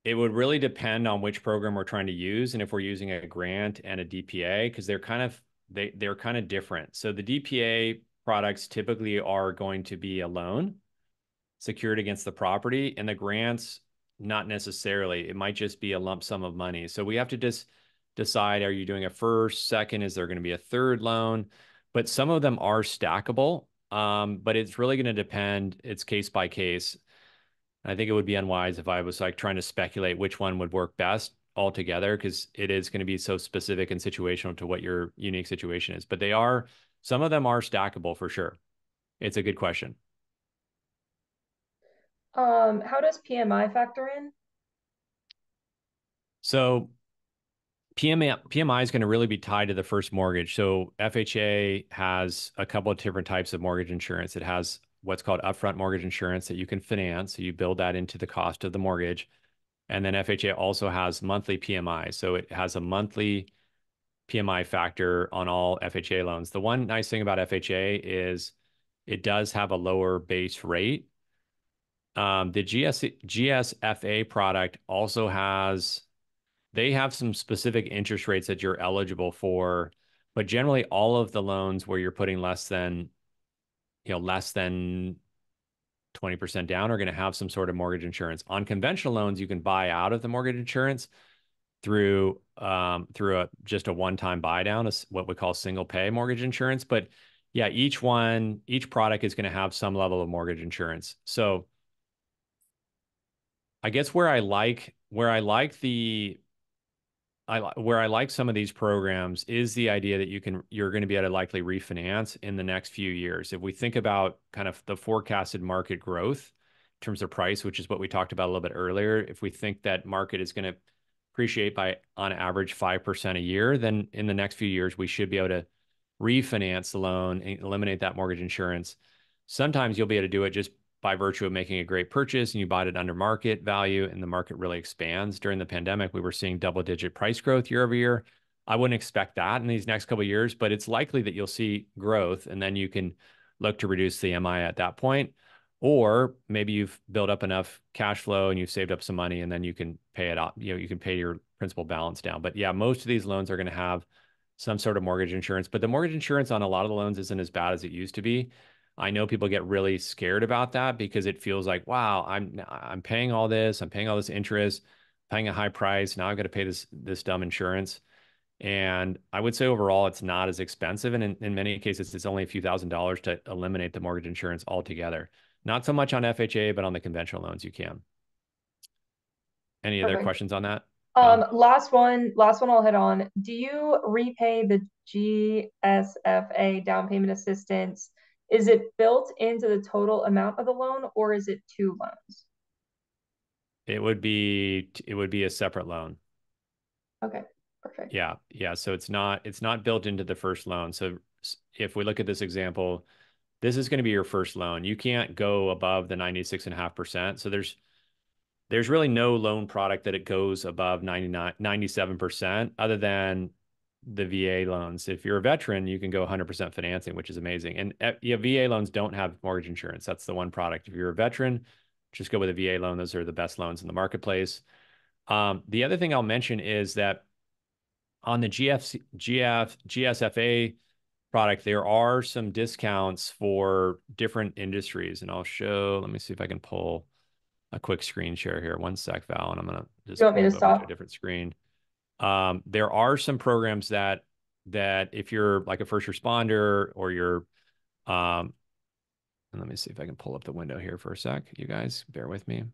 it would really depend on which program we're trying to use and if we're using a grant and a DPA, because they're kind of different. So the DPA products typically are going to be a loan secured against the property, and the grants, not necessarily. It might just be a lump sum of money. So we have to just decide, are you doing a first, second? Is there going to be a third loan? But some of them are stackable, but it's really going to depend. It's case by case. I think it would be unwise if I was like trying to speculate which one would work best altogether, because it is going to be so specific and situational to what your unique situation is. But some of them are stackable for sure. It's a good question. How does PMI factor in? So PMI is going to really be tied to the first mortgage. So FHA has a couple of different types of mortgage insurance. It has what's called upfront mortgage insurance that you can finance. So you build that into the cost of the mortgage. And then FHA also has monthly PMI. So it has a monthly PMI factor on all FHA loans. The one nice thing about FHA is it does have a lower base rate. The GSFA product also has, they have some specific interest rates that you're eligible for, but generally all of the loans where you're putting less than 20% down are going to have some sort of mortgage insurance. On conventional loans, you can buy out of the mortgage insurance through just a one-time buy down, what we call single pay mortgage insurance. But yeah, each product is going to have some level of mortgage insurance. So I guess where I like some of these programs is the idea that you're going to be able to likely refinance in the next few years. If we think about kind of the forecasted market growth in terms of price, which is what we talked about a little bit earlier, if we think that market is going to appreciate by on average 5% a year, then in the next few years we should be able to refinance the loan and eliminate that mortgage insurance. Sometimes you'll be able to do it just by virtue of making a great purchase and you bought it under market value and the market really expands. During the pandemic, we were seeing double-digit price growth year over year. I wouldn't expect that in these next couple of years, but it's likely that you'll see growth and then you can look to reduce the MI at that point. Or maybe you've built up enough cash flow and you've saved up some money and then you can pay it off. You can pay your principal balance down. But yeah, most of these loans are going to have some sort of mortgage insurance, but the mortgage insurance on a lot of the loans isn't as bad as it used to be. I know people get really scared about that because it feels like, wow, I'm paying all this, I'm paying all this interest, paying a high price. Now I've got to pay this dumb insurance. And I would say overall, it's not as expensive. And in many cases, it's only a few $1,000s to eliminate the mortgage insurance altogether. Not so much on FHA, but on the conventional loans, you can. Any other Perfect. questions on that? Val? Last one I'll hit on. Do you repay the GSFA down payment assistance? Is it built into the total amount of the loan or is it two loans? It would be a separate loan. Okay, perfect. Yeah. Yeah. So it's not built into the first loan. So if we look at this example, this is going to be your first loan. You can't go above the 96.5%. So there's really no loan product that it goes above 97% other than the VA loans. If you're a veteran, you can go 100% financing, which is amazing. And yeah, VA loans don't have mortgage insurance. That's the one product. If you're a veteran, just go with a VA loan. Those are the best loans in the marketplace. The other thing I'll mention is that on the GSFA product, there are some discounts for different industries. And let me see if I can pull a quick screen share here. One sec, Val, and I'm going to Do just you want me to move over to a stop? different screen. There are some programs that if you're like a first responder or you're, and let me see if I can pull up the window here for a sec. You guys, bear with me.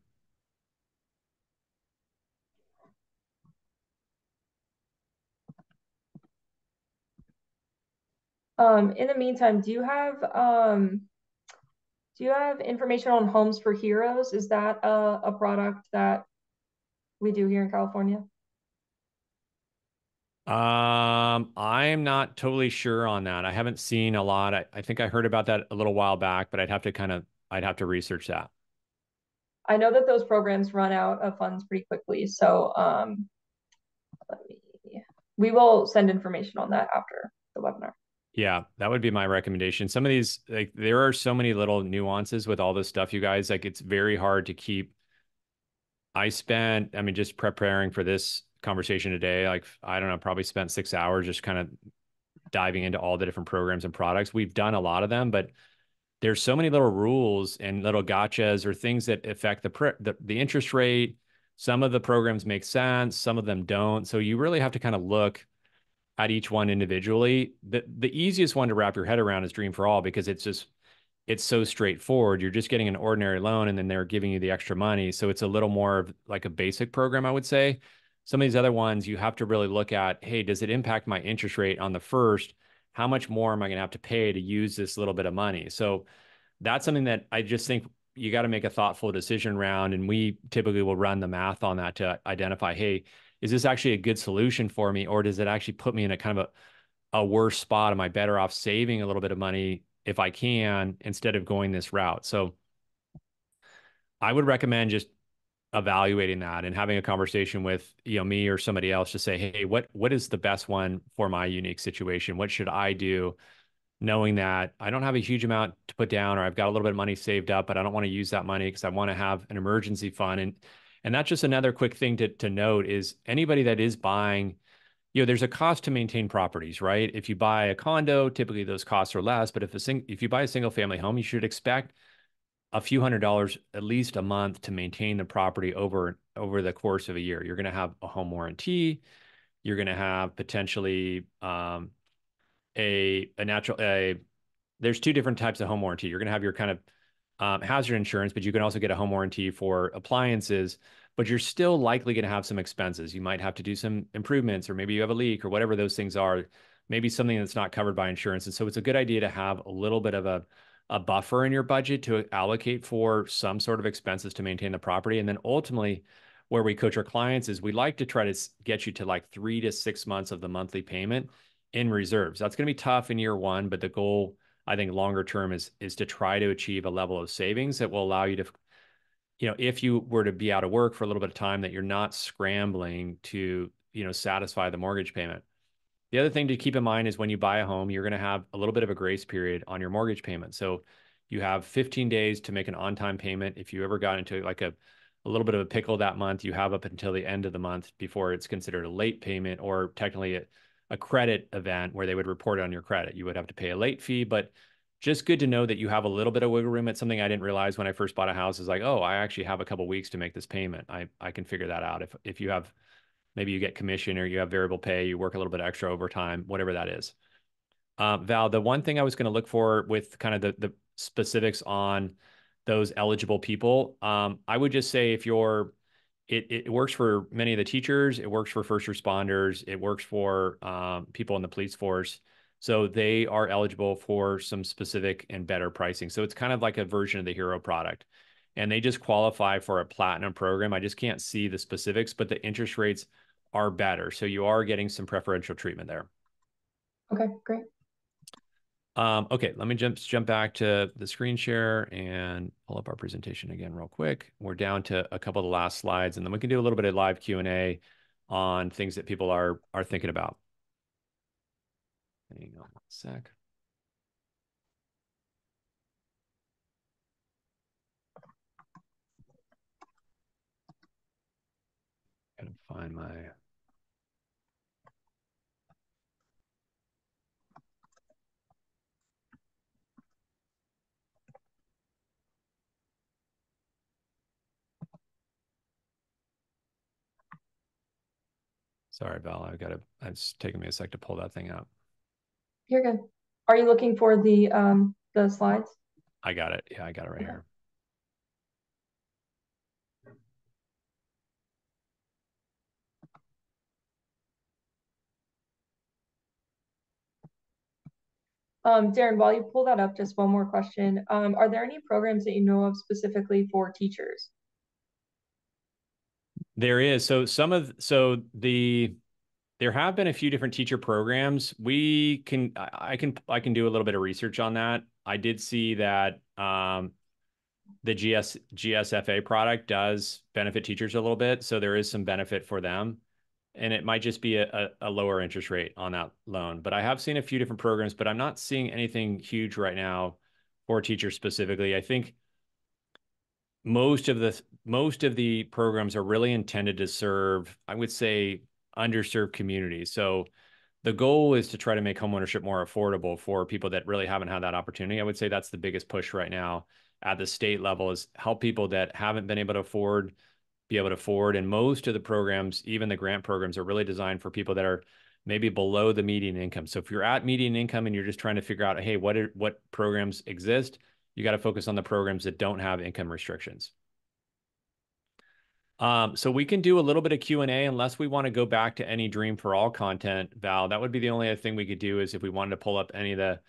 In the meantime, do you have information on Homes for Heroes? Is that a product that we do here in California? I'm not totally sure on that. I haven't seen a lot. I think I heard about that a little while back, but I'd have to research that. I know that those programs run out of funds pretty quickly, so let me. We will send information on that after the webinar. Yeah, that would be my recommendation. Some of these, like, there are so many little nuances with all this stuff, you guys. Like, it's very hard to keep. I mean, just preparing for this conversation today, like, I don't know, probably spent 6 hours just kind of diving into all the different programs and products. We've done a lot of them, but there's so many little rules and little gotchas or things that affect the interest rate. Some of the programs make sense, some of them don't. So you really have to kind of look at each one individually. The easiest one to wrap your head around is Dream for All because it's so straightforward. You're just getting an ordinary loan and then they're giving you the extra money. So it's a little more of like a basic program, I would say. Some of these other ones, you have to really look at, hey, does it impact my interest rate on the first? How much more am I going to have to pay to use this little bit of money? So that's something that I just think you got to make a thoughtful decision around. And we typically will run the math on that to identify, hey, is this actually a good solution for me? Or does it actually put me in a kind of a worse spot? Am I better off saving a little bit of money if I can instead of going this route? So I would recommend just evaluating that and having a conversation with, me or somebody else to say, hey, what is the best one for my unique situation? What should I do? Knowing that I don't have a huge amount to put down, or I've got a little bit of money saved up, but I don't want to use that money because I want to have an emergency fund. And that's just another quick thing to note is anybody that is buying, there's a cost to maintain properties, right? If you buy a condo, typically those costs are less. But if you buy a single family home, you should expect a few $100s at least a month to maintain the property over the course of a year. You're going to have a home warranty. You're going to have potentially a natural there's two different types of home warranty. You're going to have your kind of hazard insurance, but you can also get a home warranty for appliances, but you're still likely going to have some expenses. You might have to do some improvements, or maybe you have a leak or whatever those things are, maybe something that's not covered by insurance. And so it's a good idea to have a little bit of a buffer in your budget to allocate for some sort of expenses to maintain the property. And then ultimately, where we coach our clients is we like to try to get you to like 3 to 6 months of the monthly payment in reserves. That's going to be tough in year one, but the goal, I think, longer term is to try to achieve a level of savings that will allow you to, if you were to be out of work for a little bit of time, that you're not scrambling to, satisfy the mortgage payment. The other thing to keep in mind is when you buy a home, you're going to have a little bit of a grace period on your mortgage payment. So you have 15 days to make an on-time payment. If you ever got into like a little bit of a pickle that month, you have up until the end of the month before it's considered a late payment, or technically a credit event where they would report it on your credit. You would have to pay a late fee, but just good to know that you have a little bit of wiggle room. It's something I didn't realize when I first bought a house is like, oh, I actually have a couple weeks to make this payment. I can figure that out. If you have, maybe you get commission or you have variable pay, you work a little bit extra overtime, whatever that is. Val, the one thing I was going to look for with kind of the specifics on those eligible people, I would just say if you're, it works for many of the teachers, it works for first responders, it works for people in the police force. So they are eligible for some specific and better pricing. So it's kind of like a version of the Hero product. And they just qualify for a platinum program. I just can't see the specifics, but the interest rates are better. So you are getting some preferential treatment there. Okay, great. Okay, let me jump back to the screen share and pull up our presentation again real quick. We're down to a couple of the last slides, and then we can do a little bit of live Q&A on things that people are thinking about. Hang on one sec. Gotta find my... Sorry, Val, it's taking me a sec to pull that thing out. You're good. Are you looking for the slides? I got it. Yeah, I got it right here. Darren, while you pull that up, just one more question. Are there any programs that you know of specifically for teachers? There is. There have been a few different teacher programs. I can do a little bit of research on that. I did see that the GSFA product does benefit teachers a little bit, so there is some benefit for them, and it might just be a lower interest rate on that loan. But I have seen a few different programs, but I'm not seeing anything huge right now for teachers specifically. I think most of the programs are really intended to serve, I would say, underserved communities. So the goal is to try to make homeownership more affordable for people that really haven't had that opportunity. I would say that's the biggest push right now at the state level, is help people that haven't been able to afford, be able to afford. And most of the programs, even the grant programs, are really designed for people that are maybe below the median income. So if you're at median income and you're just trying to figure out, hey, what programs exist, you got to focus on the programs that don't have income restrictions. So we can do a little bit of Q&A unless we want to go back to any Dream for All content, Val. That would be the only other thing we could do, is if we wanted to pull up any of the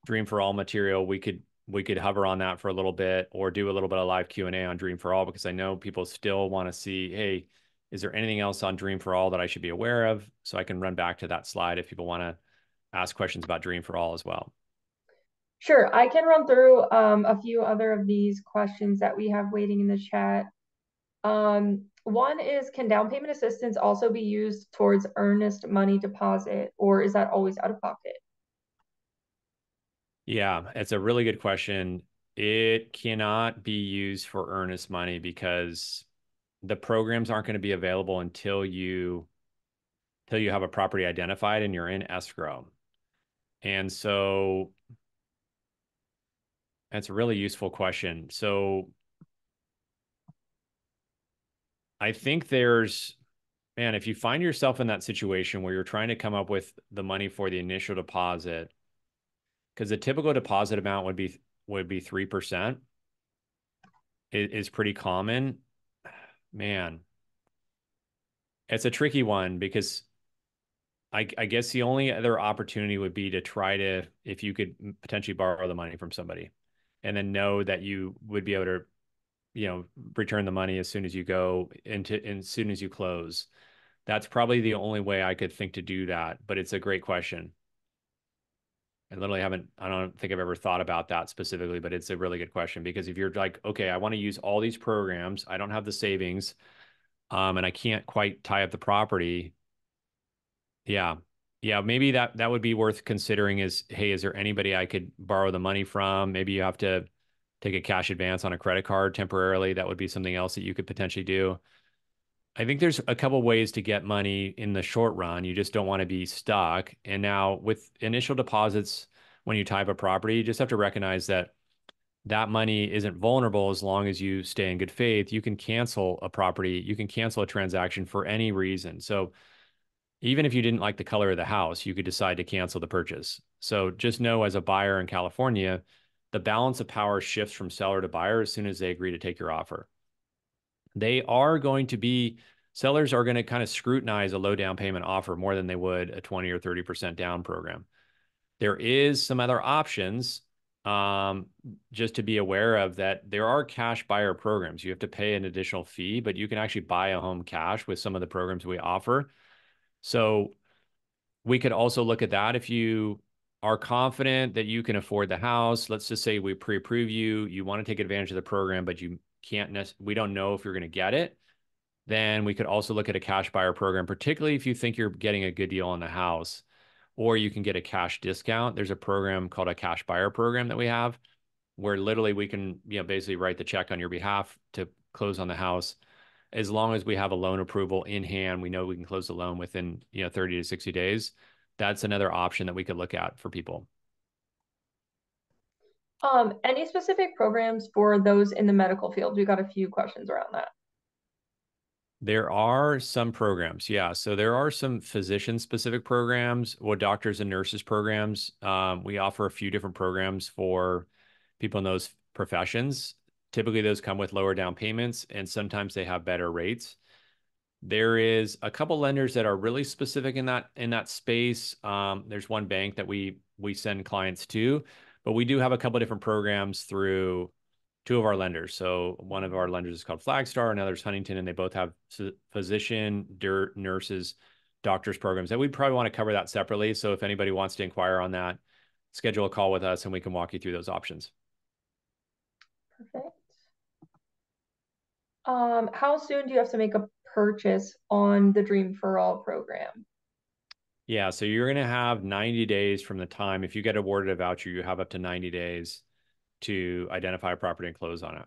Dream for All material, we could hover on that for a little bit, or do a little bit of live Q&A on Dream for All, because I know people still want to see, hey, is there anything else on Dream for All that I should be aware of? So I can run back to that slide if people want to ask questions about Dream for All as well. Sure, I can run through a few other of these questions that we have waiting in the chat. One is, can down payment assistance also be used towards earnest money deposit, or is that always out of pocket? Yeah, it's a really good question. It cannot be used for earnest money because the programs aren't going to be available until you have a property identified and you're in escrow. And so that's a really useful question. So I think man, if you find yourself in that situation where you're trying to come up with the money for the initial deposit, because the typical deposit amount would be 3%, is pretty common. Man, it's a tricky one because I guess the only other opportunity would be to try to, if you could potentially borrow the money from somebody and then know that you would be able to, return the money as soon as you go into, and as soon as you close. That's probably the only way I could think to do that, but it's a great question. I don't think I've ever thought about that specifically, but it's a really good question because if you're like, okay, I want to use all these programs, I don't have the savings, and I can't quite tie up the property. Yeah. Yeah, maybe that would be worth considering is, hey, is there anybody I could borrow the money from? Maybe you have to take a cash advance on a credit card temporarily. That would be something else that you could potentially do. I think there's a couple ways to get money in the short run. You just don't want to be stuck. And now with initial deposits, when you type a property, you just have to recognize that that money isn't vulnerable as long as you stay in good faith. You can cancel a property, you can cancel a transaction for any reason. So even if you didn't like the color of the house, you could decide to cancel the purchase. So just know as a buyer in California, the balance of power shifts from seller to buyer as soon as they agree to take your offer. They are going to be, sellers are going to kind of scrutinize a low down payment offer more than they would a 20 or 30% down program. There is some other options, just to be aware of that there are cash buyer programs. You have to pay an additional fee, but you can actually buy a home cash with some of the programs we offer. So we could also look at that if you are confident that you can afford the house. Let's just say we pre-approve you, you want to take advantage of the program, but you can't, we don't know if you're going to get it. Then we could also look at a cash buyer program, particularly if you think you're getting a good deal on the house, or you can get a cash discount. There's a program called a cash buyer program that we have where literally we can, basically write the check on your behalf to close on the house. As long as we have a loan approval in hand, we know we can close the loan within, 30 to 60 days. That's another option that we could look at for people. Any specific programs for those in the medical field? We've got a few questions around that. There are some programs, yeah. So there are some physician-specific programs, or doctors and nurses programs. We offer a few different programs for people in those professions. Typically, those come with lower down payments, and sometimes they have better rates. There is a couple lenders that are really specific in that space. There's one bank that we send clients to, but we do have a couple of different programs through two of our lenders. So one of our lenders is called Flagstar, another is Huntington, and they both have physician, nurses, doctors programs. And we'd probably want to cover that separately. So if anybody wants to inquire on that, schedule a call with us and we can walk you through those options. Perfect. How soon do you have to make a purchase on the Dream for All program? Yeah, so you're going to have 90 days from the time, if you get awarded a voucher, you have up to 90 days to identify a property and close on it.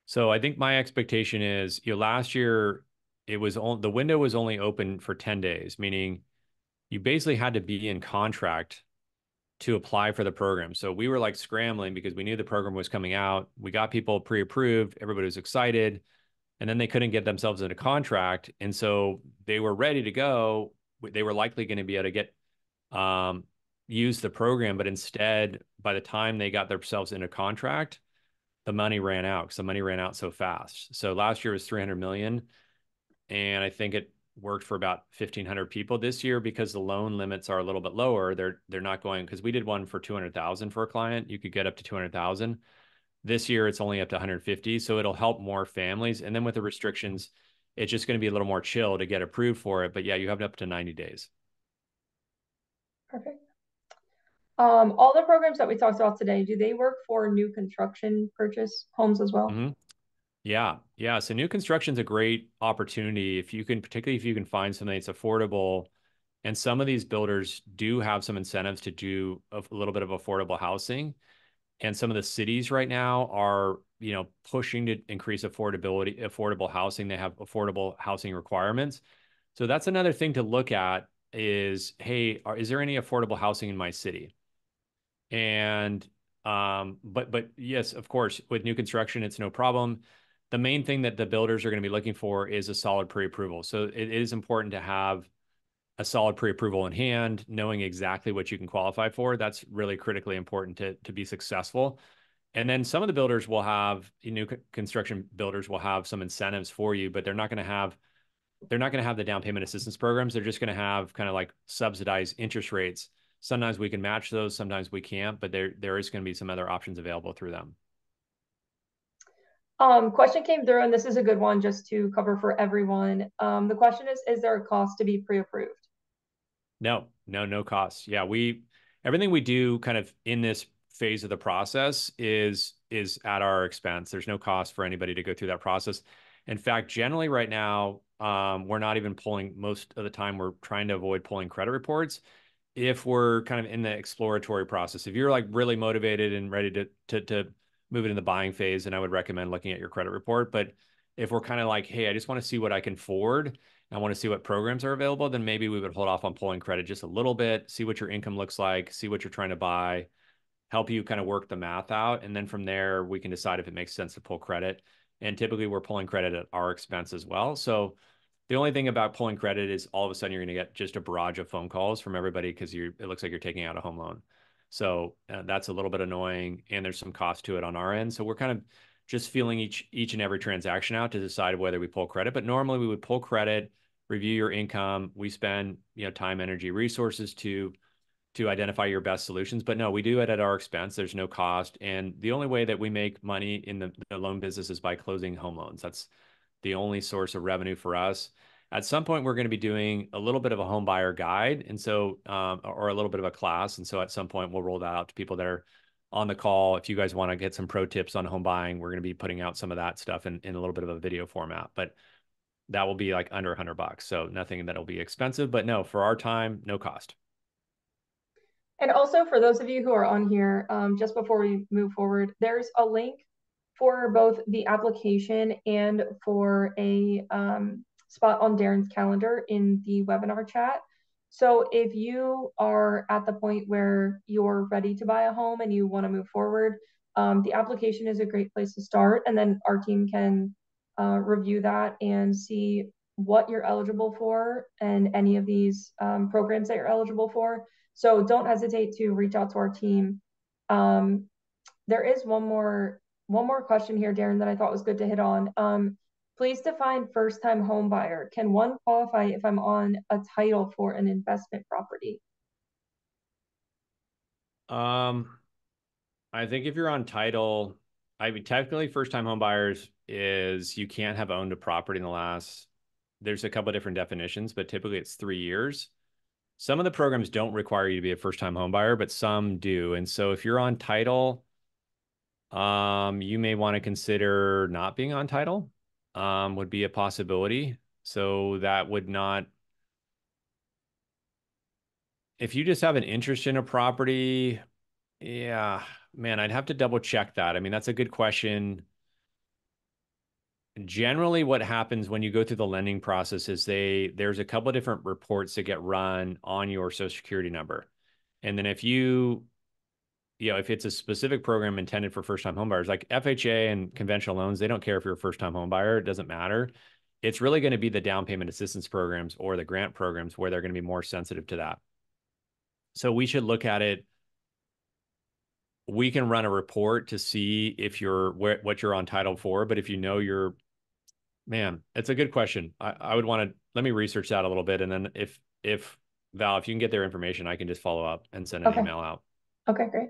So I think my expectation is, last year the window was only open for 10 days, meaning you basically had to be in contract to apply for the program. So we were like scrambling because we knew the program was coming out. We got people pre-approved, everybody was excited, and then they couldn't get themselves into contract. And so they were ready to go. They were likely going to be able to use the program, but instead, by the time they got themselves into contract, the money ran out because the money ran out so fast. So last year was 300 million, and I think it worked for about 1,500 people. This year, because the loan limits are a little bit lower, they're not going, because we did one for 200,000 for a client. You could get up to 200,000. This year, it's only up to 150, so it'll help more families. And then with the restrictions, it's just going to be a little more chill to get approved for it. But yeah, you have up to 90 days. Perfect. All the programs that we talked about today, do they work for new construction purchase homes as well? Yeah. Yeah, so new construction's a great opportunity if you can, particularly if you can find something that's affordable. And some of these builders do have some incentives to do a little bit of affordable housing. And some of the cities right now are, pushing to increase affordable housing. They have affordable housing requirements. So that's another thing to look at is, hey, is there any affordable housing in my city? And but yes, of course, with new construction, it's no problem. The main thing that the builders are going to be looking for is a solid pre-approval. So it is important to have a solid pre-approval in hand, knowing exactly what you can qualify for. That's really critically important to be successful. And then some of the builders will have, construction builders will have some incentives for you, but they're not going to have the down payment assistance programs. They're just going to have kind of like subsidized interest rates. Sometimes we can match those, sometimes we can't, but there is going to be some other options available through them. Question came through, and this is a good one just to cover for everyone. The question is there a cost to be pre-approved? No, no, no costs. Yeah, everything we do kind of in this phase of the process is at our expense. There's no cost for anybody to go through that process. In fact, generally right now, we're not even pulling, most of the time we're trying to avoid pulling credit reports if we're kind of in the exploratory process. If you're like really motivated and ready to move into the buying phase, then I would recommend looking at your credit report. But if we're kind of like, hey, I just want to see what I can afford, I want to see what programs are available, then maybe we would hold off on pulling credit just a little bit, see what your income looks like, see what you're trying to buy, help you kind of work the math out. And then from there, we can decide if it makes sense to pull credit. And typically we're pulling credit at our expense as well. So the only thing about pulling credit is all of a sudden you're going to get just a barrage of phone calls from everybody because it looks like you're taking out a home loan. So that's a little bit annoying, and there's some cost to it on our end. So we're kind of just feeling each and every transaction out to decide whether we pull credit. But normally we would pull credit, review your income. We spend time, energy, resources to identify your best solutions. But no, we do it at our expense. There's no cost, and the only way that we make money in the loan business is by closing home loans. That's the only source of revenue for us. At some point, we're going to be doing a little bit of a home buyer guide, and so or a little bit of a class. And so at some point, we'll roll that out to people that are on the call. If you guys want to get some pro tips on home buying, we're going to be putting out some of that stuff in a little bit of a video format. But that will be like under $100, so nothing that'll be expensive. But no, for our time, no cost. And also for those of you who are on here, just before we move forward, there's a link for both the application and for a spot on Darren's calendar in the webinar chat. So if you are at the point where you're ready to buy a home and you want to move forward, the application is a great place to start. And then our team can review that and see what you're eligible for and any of these programs that you're eligible for. So don't hesitate to reach out to our team. There is one more question here, Darren, that I thought was good to hit on. Please define first-time home buyer. Can one qualify if I'm on a title for an investment property? I think if you're on title, I mean, technically first-time home buyers is you can't have owned a property in the last, there's a couple of different definitions, but typically it's 3 years. Some of the programs don't require you to be a first-time home buyer, but some do. And so if you're on title, you may want to consider not being on title, would be a possibility. So that would not, if you just have an interest in a property, yeah, man, I'd have to double check that. I mean, that's a good question. Generally, what happens when you go through the lending process is there's a couple of different reports that get run on your Social Security number. And then if it's a specific program intended for first-time homebuyers, like FHA and conventional loans, they don't care if you're a first-time homebuyer. It doesn't matter. It's really going to be the down payment assistance programs or the grant programs where they're going to be more sensitive to that. So we should look at it. We can run a report to see if what you're on title for, but if man, it's a good question. I would want to, let me research that a little bit. And then if Val, if you can get their information, I can just follow up and send an email out. Okay, great.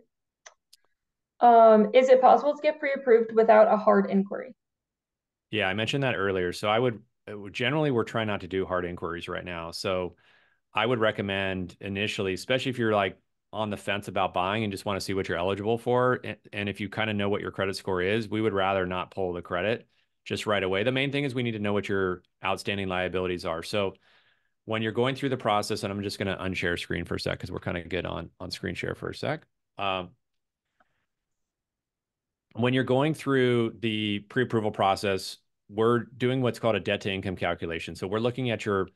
Is it possible to get pre-approved without a hard inquiry? Yeah, I mentioned that earlier. So generally, we're trying not to do hard inquiries right now. So I would recommend initially, especially if you're like on the fence about buying and just want to see what you're eligible for. And if you kind of know what your credit score is, we would rather not pull the credit just right away. The main thing is we need to know what your outstanding liabilities are. So when you're going through the process, and I'm just going to unshare screen for a sec because we're kind of good on screen share for a sec. When you're going through the pre-approval process, we're doing what's called a debt to income calculation. So we're looking at your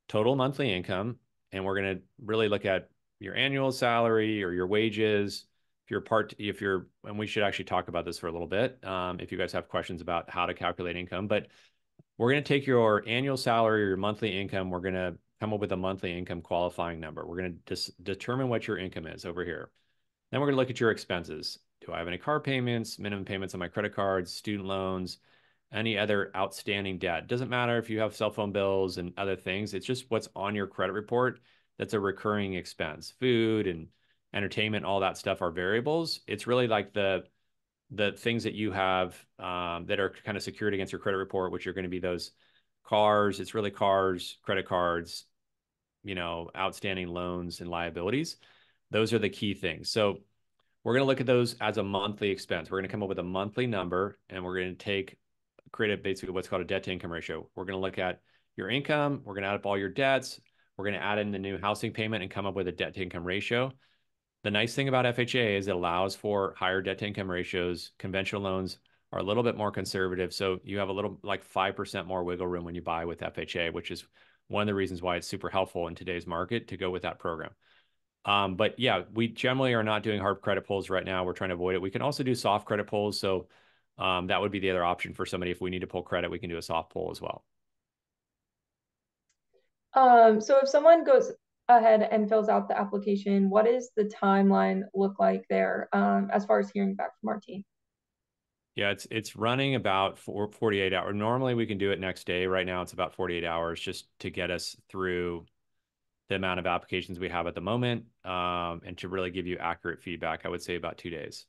total monthly income, and we're going to really look at your annual salary or your wages. And we should actually talk about this for a little bit if you guys have questions about how to calculate income. But we're going to take your annual salary or your monthly income. We're going to come up with a monthly income qualifying number. We're going to determine what your income is over here. Then we're going to look at your expenses. Do I have any car payments, minimum payments on my credit cards, student loans, any other outstanding debt? Doesn't matter if you have cell phone bills and other things. It's just what's on your credit report that's a recurring expense. Food and entertainment, all that stuff are variables. It's really like the things that you have that are kind of secured against your credit report, which are going to be those cars. It's really cars, credit cards, outstanding loans and liabilities. Those are the key things. So we're going to look at those as a monthly expense. We're going to come up with a monthly number, and we're going to create basically what's called a debt to income ratio. We're going to look at your income. We're going to add up all your debts. We're going to add in the new housing payment and come up with a debt to income ratio. The nice thing about FHA is it allows for higher debt to income ratios. Conventional loans are a little bit more conservative. So you have a little like 5% more wiggle room when you buy with FHA, which is one of the reasons why it's super helpful in today's market to go with that program. But yeah, we generally are not doing hard credit pulls right now. We're trying to avoid it. We can also do soft credit pulls. So that would be the other option for somebody. If we need to pull credit, we can do a soft pull as well. So if someone goes ahead and fills out the application, what does the timeline look like there, as far as hearing back from our team? Yeah, it's running about 48 hours. Normally we can do it next day. Right now it's about 48 hours just to get us through the amount of applications we have at the moment, and to really give you accurate feedback. I would say about 2 days.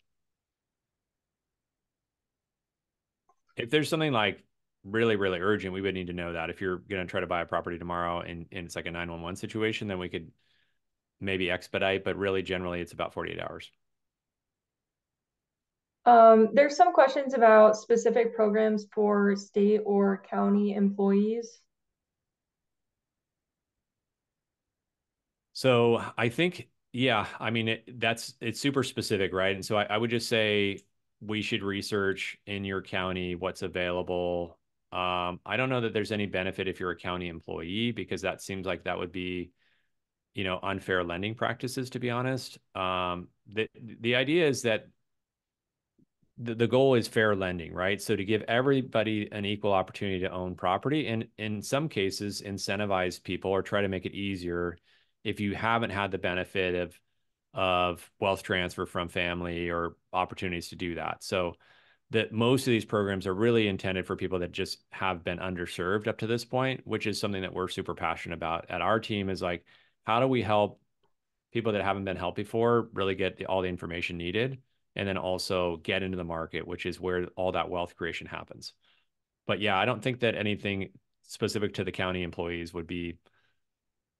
If there's something like really, really urgent, we would need to know that. If you're going to try to buy a property tomorrow and it's like a 911 situation, then we could maybe expedite, but really generally it's about 48 hours. There's some questions about specific programs for state or county employees. So I think, yeah, I mean, it's super specific, right? And so I would just say we should research in your county what's available. I don't know that there's any benefit if you're a county employee, because that seems like that would be, unfair lending practices, to be honest. The idea is that the goal is fair lending, right? So to give everybody an equal opportunity to own property, and in some cases incentivize people or try to make it easier if you haven't had the benefit of wealth transfer from family or opportunities to do that. So that most of these programs are really intended for people that just have been underserved up to this point, which is something that we're super passionate about at our team. Is like, how do we help people that haven't been helped before really get all the information needed, and then also get into the market, which is where all that wealth creation happens. But yeah, I don't think that anything specific to the county employees would be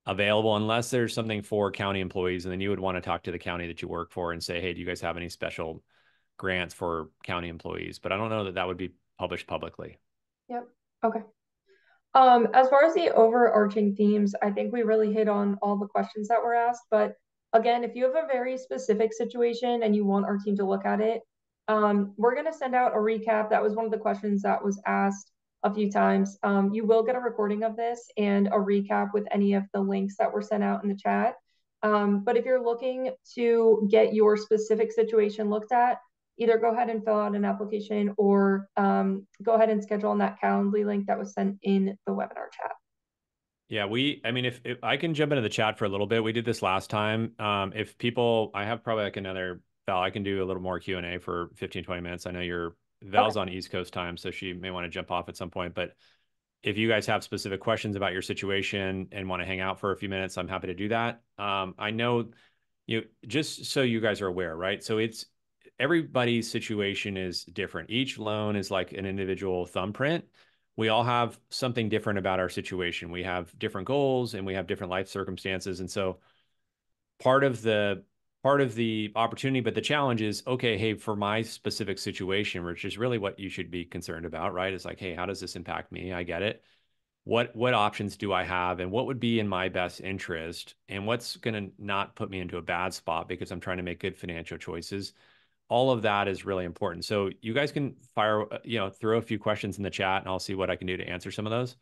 available unless there's something for county employees. And then you would want to talk to the county that you work for and say, hey, do you guys have any special grants for county employees? But I don't know that that would be published publicly. Yep. Okay. As far as the overarching themes, I think we really hit on all the questions that were asked. But again, if you have a very specific situation and you want our team to look at it, we're going to send out a recap. That was one of the questions that was asked a few times. You will get a recording of this and a recap with any of the links that were sent out in the chat. But if you're looking to get your specific situation looked at, either go ahead and fill out an application or go ahead and schedule on that Calendly link that was sent in the webinar chat. Yeah, I mean, if I can jump into the chat for a little bit, we did this last time. If people, I have probably like another, Val, I can do a little more Q&A for 15, 20 minutes. I know Val's on East Coast time, so she may want to jump off at some point. But if you guys have specific questions about your situation and want to hang out for a few minutes, I'm happy to do that. I know just so you guys are aware, right? So everybody's situation is different. Each loan is like an individual thumbprint. We all have something different about our situation. We have different goals and we have different life circumstances. And so part of the part of the opportunity, but the challenge is, okay, hey, for my specific situation, which is really what you should be concerned about, right? It's like, hey, how does this impact me? I get it. What options do I have, and what would be in my best interest, and what's going to not put me into a bad spot because I'm trying to make good financial choices. All of that is really important. So you guys can throw a few questions in the chat, and I'll see what I can do to answer some of those,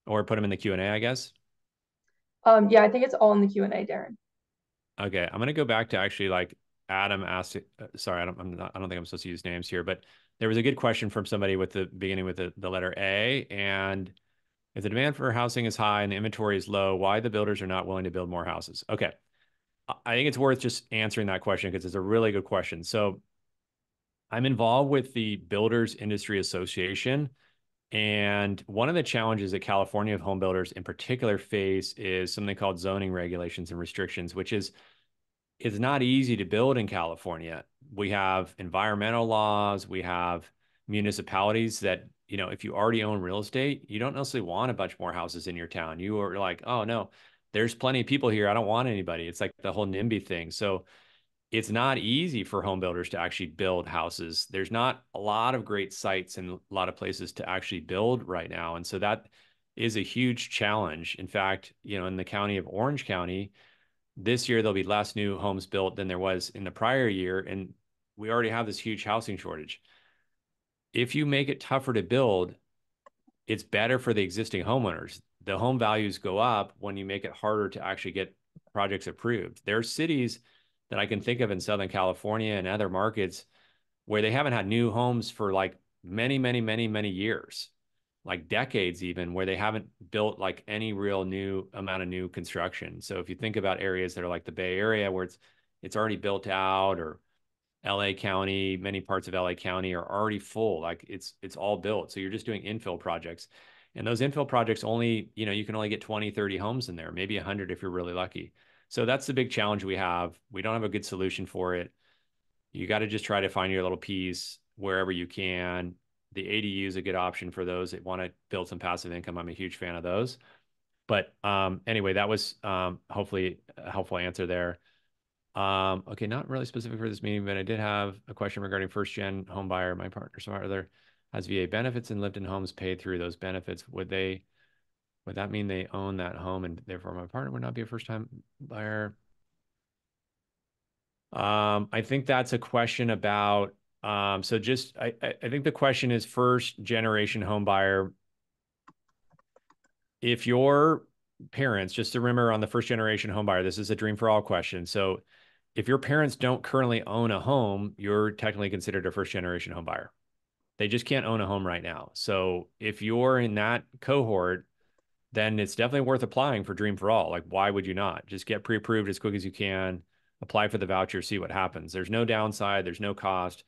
or put them in the Q&A, I guess. Yeah, I think it's all in the Q&A, Darren. Okay, I'm gonna go back to actually like Adam asked. Sorry, I don't think I'm supposed to use names here, but there was a good question from somebody with the beginning with the letter A. And if the demand for housing is high and the inventory is low, why the builders are not willing to build more houses? Okay, I think it's worth just answering that question because it's a really good question. So I'm involved with the Builders Industry Association. And one of the challenges that California home builders in particular face is something called zoning regulations and restrictions, which is it's not easy to build in California. We have environmental laws, we have municipalities that, if you already own real estate, you don't necessarily want a bunch more houses in your town. You are like, oh no, there's plenty of people here. I don't want anybody. It's like the whole NIMBY thing. So it's not easy for home builders to actually build houses. There's not a lot of great sites and a lot of places to actually build right now. And so that is a huge challenge. In fact, in the county of Orange County, this year there'll be less new homes built than there was in the prior year, and we already have this huge housing shortage. If you make it tougher to build, it's better for the existing homeowners. The home values go up when you make it harder to actually get projects approved. There are cities that I can think of in Southern California and other markets where they haven't had new homes for like many, many, many, many years, like decades even, where they haven't built like any real new amount of new construction. So if you think about areas that are like the Bay Area where it's already built out, or LA County, many parts of LA County are already full, like it's all built. So you're just doing infill projects. And those infill projects only, you can only get 20, 30 homes in there, maybe 100 if you're really lucky. So that's the big challenge we have. We don't have a good solution for it. You got to just try to find your little piece wherever you can. The ADU is a good option for those that want to build some passive income. I'm a huge fan of those. But anyway, that was hopefully a helpful answer there. Okay, not really specific for this meeting, but I did have a question regarding first-gen home buyer. My partner's father has VA benefits and lived in homes paid through those benefits. Would that mean they own that home and therefore my partner would not be a first-time buyer? I think that's a question about, I think the question is first generation home buyer. If your parents, just to remember on the first generation home buyer, this is a dream for all question. So if your parents don't currently own a home, you're technically considered a first generation home buyer. They just can't own a home right now. So if you're in that cohort, then it's definitely worth applying for Dream for All. Like, why would you not? Just get pre-approved as quick as you can, apply for the voucher, see what happens. There's no downside, there's no cost.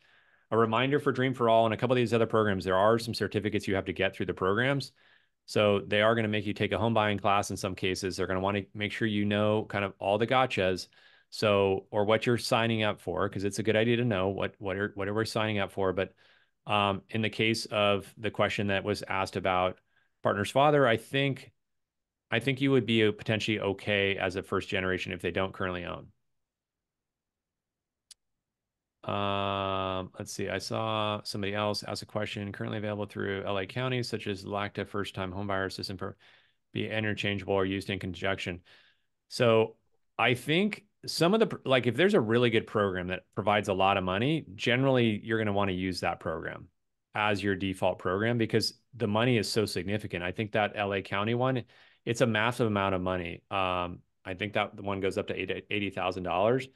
A reminder for Dream for All and a couple of these other programs, there are some certificates you have to get through the programs. So they are going to make you take a home buying class in some cases. They're going to want to make sure you know kind of all the gotchas. So, or what you're signing up for, because it's a good idea to know what are we signing up for. But in the case of the question that was asked about partner's father, I think you would be potentially okay as a first generation if they don't currently own. Let's see. I saw somebody else ask a question currently available through LA County, such as LACTA first-time homebuyer assistance for be interchangeable or used in conjunction. So I think some of the, like, if there's a really good program that provides a lot of money, generally you're going to want to use that program as your default program because the money is so significant. I think that LA County one, it's a massive amount of money. I think that the one goes up to $80,000.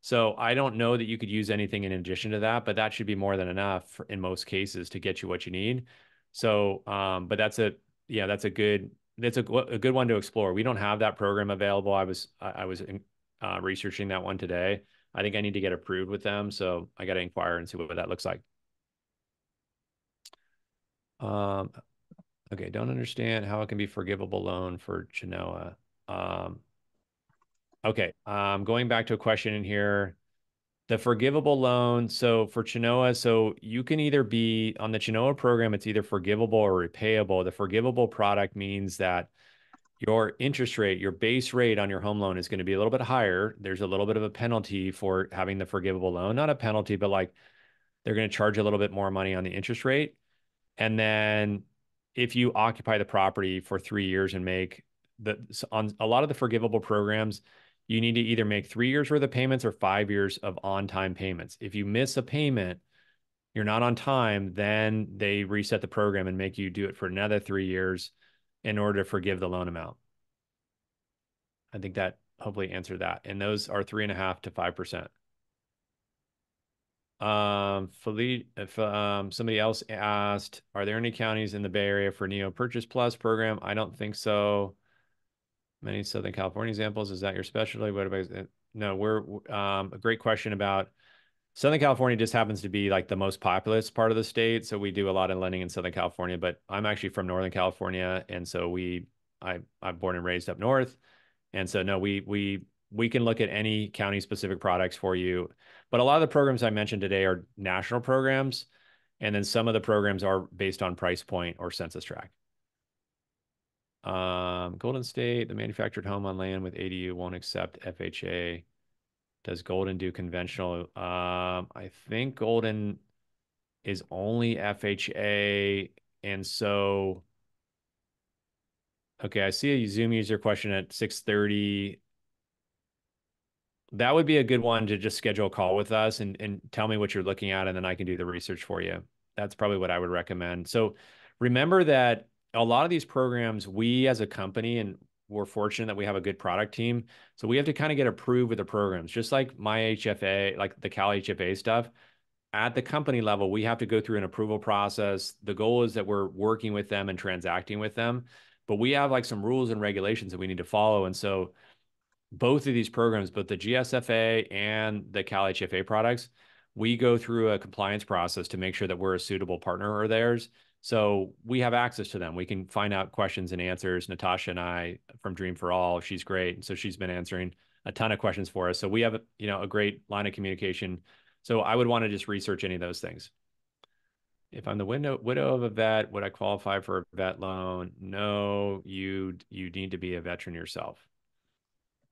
So I don't know that you could use anything in addition to that, but that should be more than enough in most cases to get you what you need. So, but that's a good one to explore. We don't have that program available. I was researching that one today. I think I need to get approved with them, so I got to inquire and see what that looks like. Okay, don't understand how it can be forgivable loan for Genoa. Okay, going back to a question in here. The forgivable loan, so for Chenoa, so you can either be on the Chenoa program, it's either forgivable or repayable. The forgivable product means that your interest rate, your base rate on your home loan is going to be a little bit higher. There's a little bit of a penalty for having the forgivable loan. Not a penalty, but like they're going to charge a little bit more money on the interest rate. And then if you occupy the property for 3 years and make on a lot of the forgivable programs, you need to either make 3 years worth of payments or 5 years of on-time payments. If you miss a payment, you're not on time, then they reset the program and make you do it for another 3 years in order to forgive the loan amount. I think that hopefully answered that. And those are 3.5 to 5%. If somebody else asked, are there any counties in the Bay Area for Neo Purchase Plus program? I don't think so. Many Southern California examples. Is that your specialty? What about no, we're a great question about Southern California just happens to be like the most populous part of the state. So we do a lot of lending in Southern California, but I'm actually from Northern California. And so I'm born and raised up north. And so no, we can look at any county specific products for you. But a lot of the programs I mentioned today are national programs. And then some of the programs are based on price point or census tract. Golden State, the manufactured home on land with ADU won't accept FHA. Does Golden do conventional? I think Golden is only FHA. And so, okay, I see a Zoom user question at 6:30. That would be a good one to just schedule a call with us and tell me what you're looking at, and then I can do the research for you. That's probably what I would recommend. So remember that a lot of these programs, we as a company, and we're fortunate that we have a good product team. So we have to kind of get approved with the programs, just like my HFA, like the Cal HFA stuff. At the company level, we have to go through an approval process. The goal is that we're working with them and transacting with them, but we have like some rules and regulations that we need to follow. And so both of these programs, both the GSFA and the Cal HFA products, we go through a compliance process to make sure that we're a suitable partner of theirs. So we have access to them. We can find out questions and answers. Natasha and I from Dream for All, she's great. So she's been answering a ton of questions for us. So we have, a great line of communication. So I would want to just research any of those things. If I'm the widow of a vet, would I qualify for a vet loan? No, you need to be a veteran yourself.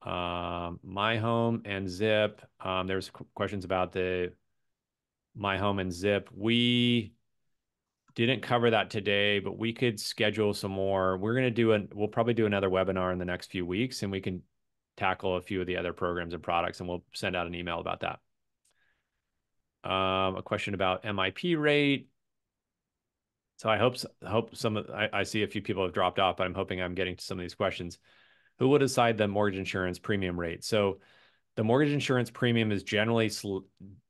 My Home and Zip. There's questions about the My Home and Zip. We didn't cover that today, but we could schedule some more. We'll probably do another webinar in the next few weeks, and we can tackle a few of the other programs and products, and we'll send out an email about that. A question about MIP rate. So I hope I see a few people have dropped off, but I'm hoping I'm getting to some of these questions. Who will decide the mortgage insurance premium rate? So the mortgage insurance premium is generally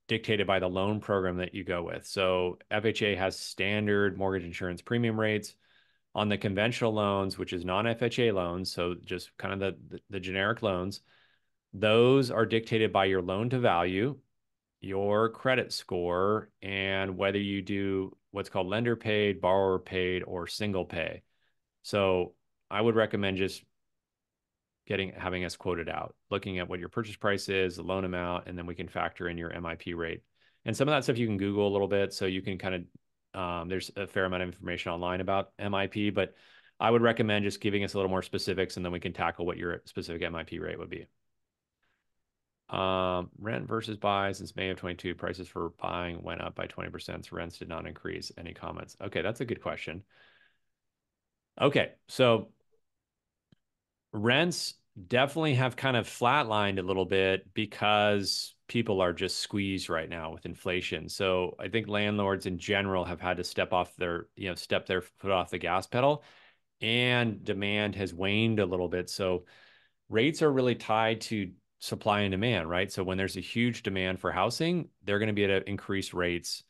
dictated by the loan program that you go with. So FHA has standard mortgage insurance premium rates. On the conventional loans, which is non-FHA loans, so just kind of the generic loans, those are dictated by your loan to value, your credit score, and whether you do what's called lender paid, borrower paid, or single pay. So I would recommend just having us quoted out, looking at what your purchase price is, the loan amount, and then we can factor in your MIP rate. And some of that stuff you can Google a little bit, so you can kind of, there's a fair amount of information online about MIP, but I would recommend just giving us a little more specifics, and then we can tackle what your specific MIP rate would be. Rent versus buy. Since May of 22, prices for buying went up by 20%. So rents did not increase. Any comments? Okay, that's a good question. Okay, so rents definitely have kind of flatlined a little bit because people are just squeezed right now with inflation. So I think landlords in general have had to step their foot off the gas pedal, and demand has waned a little bit. So rates are really tied to supply and demand, right? So when there's a huge demand for housing, they're going to be able to increase rates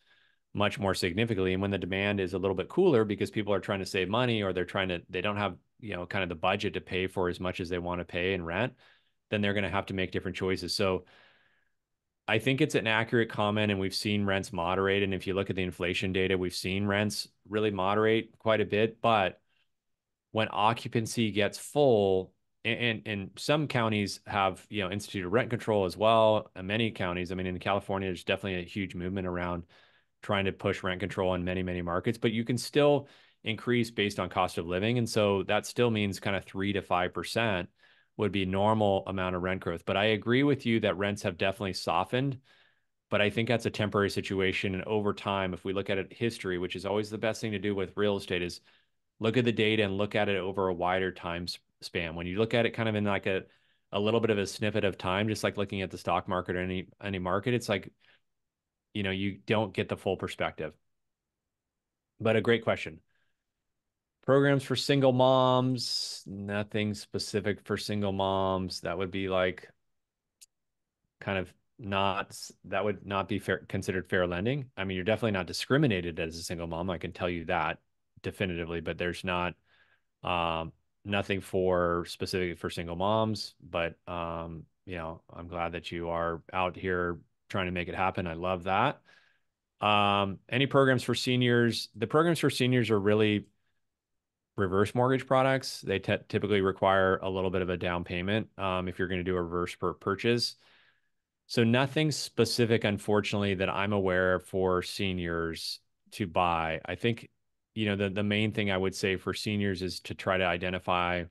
much more significantly. And when the demand is a little bit cooler because people are trying to save money, or they don't have, kind of the budget to pay for as much as they want to pay in rent, then they're going to have to make different choices. So I think it's an accurate comment, and we've seen rents moderate. And if you look at the inflation data, we've seen rents really moderate quite a bit. But when occupancy gets full, and some counties have, instituted rent control as well. And many counties, I mean, in California, there's definitely a huge movement around trying to push rent control in many, many markets, but you can still, increase based on cost of living. And so that still means kind of 3 to 5% would be normal amount of rent growth. But I agree with you that rents have definitely softened, but I think that's a temporary situation. And over time, if we look at it history, which is always the best thing to do with real estate, is look at the data and look at it over a wider time span. When you look at it kind of in like a little bit of a snippet of time, just like looking at the stock market or any market, it's like, you don't get the full perspective. But a great question. Programs for single moms, nothing specific for single moms. That would be like kind of not, that would not be fair, considered fair lending. I mean, you're definitely not discriminated as a single mom. I can tell you that definitively, but there's not um, nothing for specific for single moms. But I'm glad that you are out here trying to make it happen. I love that. Any programs for seniors? The programs for seniors are really reverse mortgage products. They typically require a little bit of a down payment if you're going to do a reverse purchase. So nothing specific, unfortunately, that I'm aware for seniors to buy. I think, the main thing I would say for seniors is to try to identify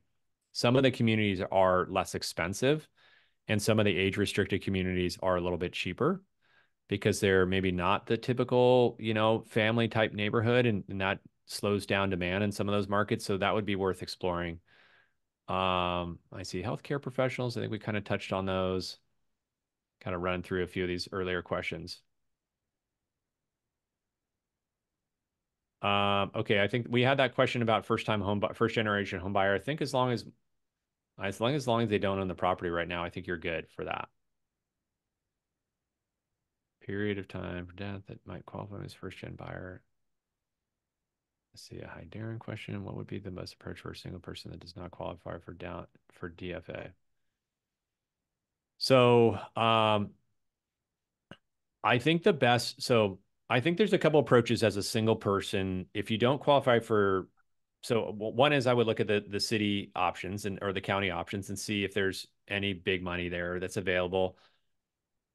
some of the communities are less expensive and some of the age restricted communities are a little bit cheaper because they're maybe not the typical, family type neighborhood, and that slows down demand in some of those markets. So that would be worth exploring. I see healthcare professionals. I think we kind of touched on those, kind of run through a few of these earlier questions. Okay, I think we had that question about first generation home buyer. I think as long as they don't own the property right now, I think you're good for that. Period of time for death that might qualify as first gen buyer. Let's see a high Darren question. What would be the most approach for a single person that does not qualify for DFA? So I think I think there's a couple approaches as a single person. If you don't qualify for, so one is I would look at the city options or the county options and see if there's any big money there that's available.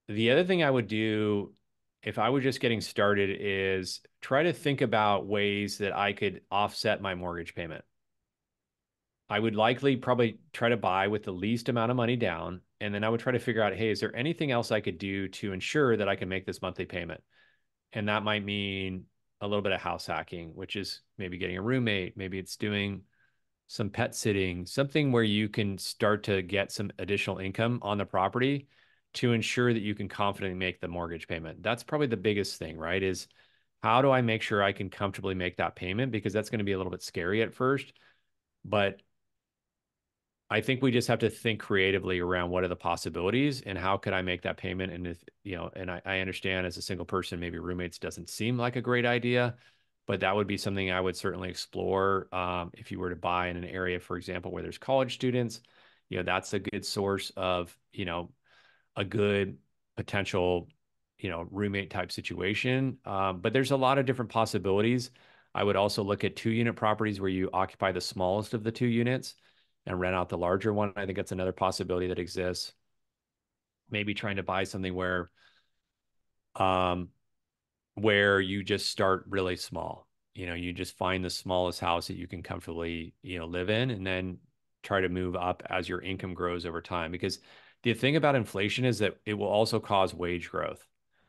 The other thing I would do if I was just getting started is try to think about ways that I could offset my mortgage payment. I would likely probably try to buy with the least amount of money down. And then I would try to figure out, hey, is there anything else I could do to ensure that I can make this monthly payment? And that might mean a little bit of house hacking, which is maybe getting a roommate. Maybe it's doing some pet sitting, something where you can start to get some additional income on the property to ensure that you can confidently make the mortgage payment. That's probably the biggest thing, right? Is how do I make sure I can comfortably make that payment? Because that's going to be a little bit scary at first. But I think we just have to think creatively around what are the possibilities and how could I make that payment? And if, and I understand as a single person, maybe roommates doesn't seem like a great idea, but that would be something I would certainly explore. If you were to buy in an area, for example, where there's college students, that's a good source of, a good potential, roommate type situation. But there's a lot of different possibilities. I would also look at 2-unit properties where you occupy the smallest of the 2 units and rent out the larger one. I think that's another possibility that exists. Maybe trying to buy something where you just start really small. You just find the smallest house that you can comfortably, live in, and then try to move up as your income grows over time. Because the thing about inflation is that it will also cause wage growth.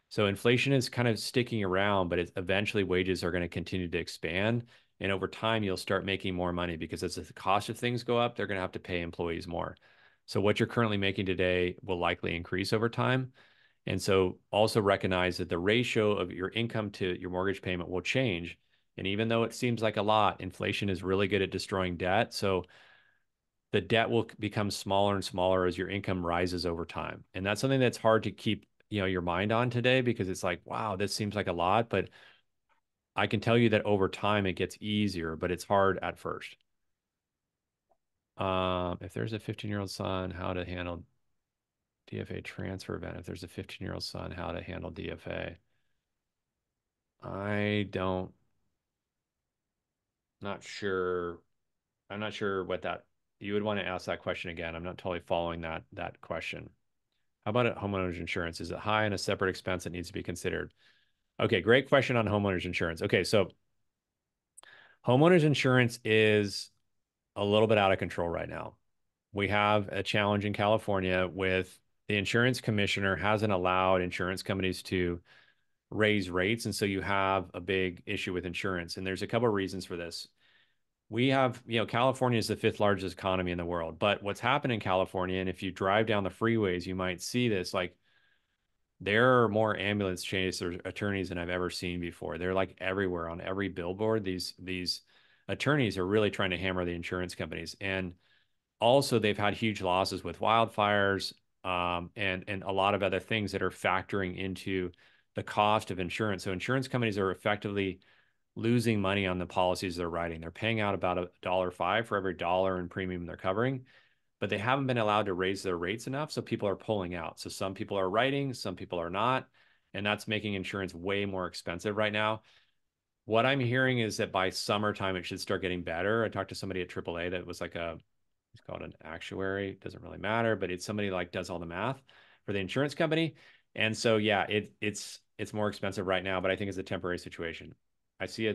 So inflation is kind of sticking around, but eventually wages are going to continue to expand. And over time, you'll start making more money because as the cost of things go up, they're going to have to pay employees more. So what you're currently making today will likely increase over time. And so also recognize that the ratio of your income to your mortgage payment will change. And even though it seems like a lot, inflation is really good at destroying debt. So the debt will become smaller and smaller as your income rises over time. And that's something that's hard to keep, your mind on today because it's like, wow, this seems like a lot, but I can tell you that over time it gets easier, but it's hard at first. If there's a 15-year-old son, how to handle DFA transfer event. If there's a 15-year-old son, how to handle DFA. I don't, not sure. I'm not sure what that, you would want to ask that question again. I'm not totally following that question. How about homeowners insurance? Is it high and a separate expense that needs to be considered? Okay, great question on homeowners insurance. Okay, so Homeowners insurance is a little bit out of control right now. We have a challenge in California with the insurance commissioner hasn't allowed insurance companies to raise rates. And so you have a big issue with insurance. And there's a couple of reasons for this. We have, California is the fifth largest economy in the world. But what's happened in California, and if you drive down the freeways, you might see this, like there are more ambulance chaser attorneys than I've ever seen before. They're like everywhere on every billboard. These attorneys are really trying to hammer the insurance companies. And also they've had huge losses with wildfires, and a lot of other things that are factoring into the cost of insurance. So insurance companies are effectively losing money on the policies they're writing. They're paying out about $1.05 for every dollar in premium they're covering, but they haven't been allowed to raise their rates enough. So people are pulling out. So some people are writing, some people are not. And that's making insurance way more expensive right now. What I'm hearing is that by summertime, it should start getting better. I talked to somebody at AAA that was like he's called an actuary. It doesn't really matter, but it's somebody like does all the math for the insurance company. And so, yeah, it's more expensive right now, but I think it's a temporary situation. I see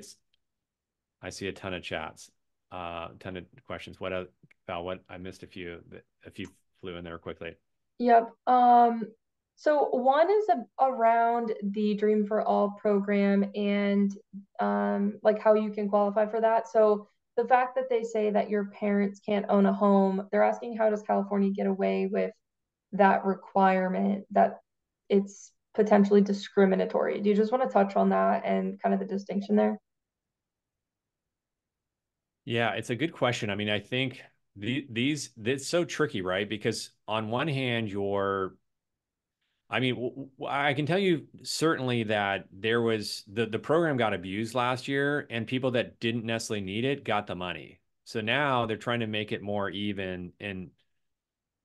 I see a ton of chats, ton of questions. Val, what I missed a few flew in there quickly. Yep. So one is around the Dream for All program and like how you can qualify for that. So the fact that they say that your parents can't own a home, they're asking how does California get away with that requirement that it's potentially discriminatory. Do you just want to touch on that and kind of the distinction there? Yeah, it's a good question. I mean, I think it's so tricky, right? Because on one hand, I mean, I can tell you certainly that there was the program got abused last year, and people that didn't necessarily need it got the money. So now they're trying to make it more even. And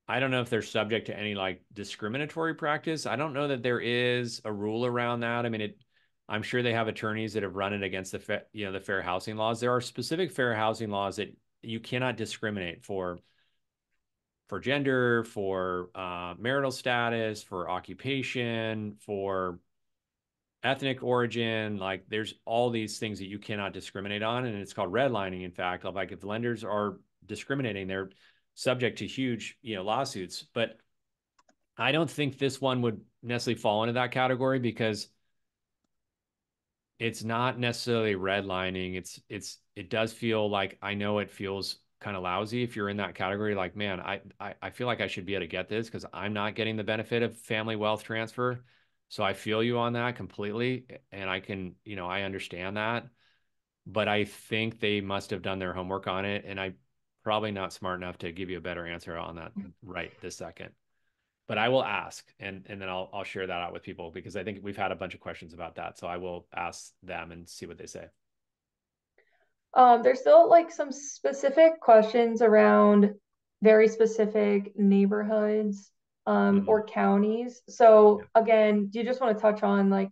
I don't know if they're subject to any like discriminatory practice. I don't know that there is a rule around that. I mean, I'm sure they have attorneys that have run it against the fair housing laws. There are specific fair housing laws that you cannot discriminate for gender, for marital status, for occupation, for ethnic origin. Like there's all these things that you cannot discriminate on. And it's called redlining. In fact, like if lenders are discriminating, they're subject to huge, lawsuits. But I don't think this one would necessarily fall into that category because it's not necessarily redlining. It does feel like I know it feels kind of lousy if you're in that category. Like, man, I feel like I should be able to get this because I'm not getting the benefit of family wealth transfer. So I feel you on that completely. And I can, I understand that. But I think they must have done their homework on it. And I'm probably not smart enough to give you a better answer on that right this second. But I will ask, and then I'll share that out with people because I think we've had a bunch of questions about that. So I will ask them and see what they say. There's still like some specific questions around very specific neighborhoods Mm-hmm. or counties. Yeah. So again, do you just want to touch on like,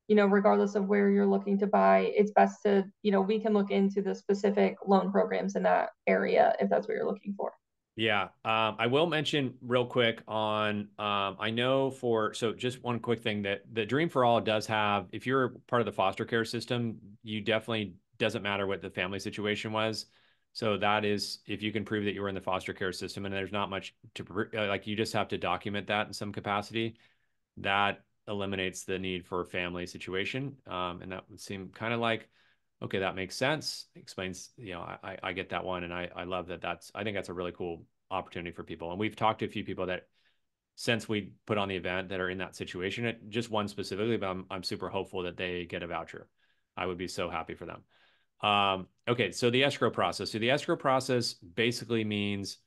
regardless of where you're looking to buy, it's best to, we can look into the specific loan programs in that area if that's what you're looking for. Yeah. I will mention real quick on, I know so just one quick thing that the Dream for All does have, if you're part of the foster care system, you definitely doesn't matter what the family situation was. So that is, if you can prove that you were in the foster care system and there's not much to, like, you just have to document that in some capacity, that eliminates the need for a family situation. And that would seem kind of like, okay, that makes sense. Explains, I get that one. And I love that. I think that's a really cool opportunity for people. And we've talked to a few people that since we put on the event that are in that situation, just one specifically, but I'm super hopeful that they get a voucher. I would be so happy for them. Okay. So the escrow process. So the escrow process basically means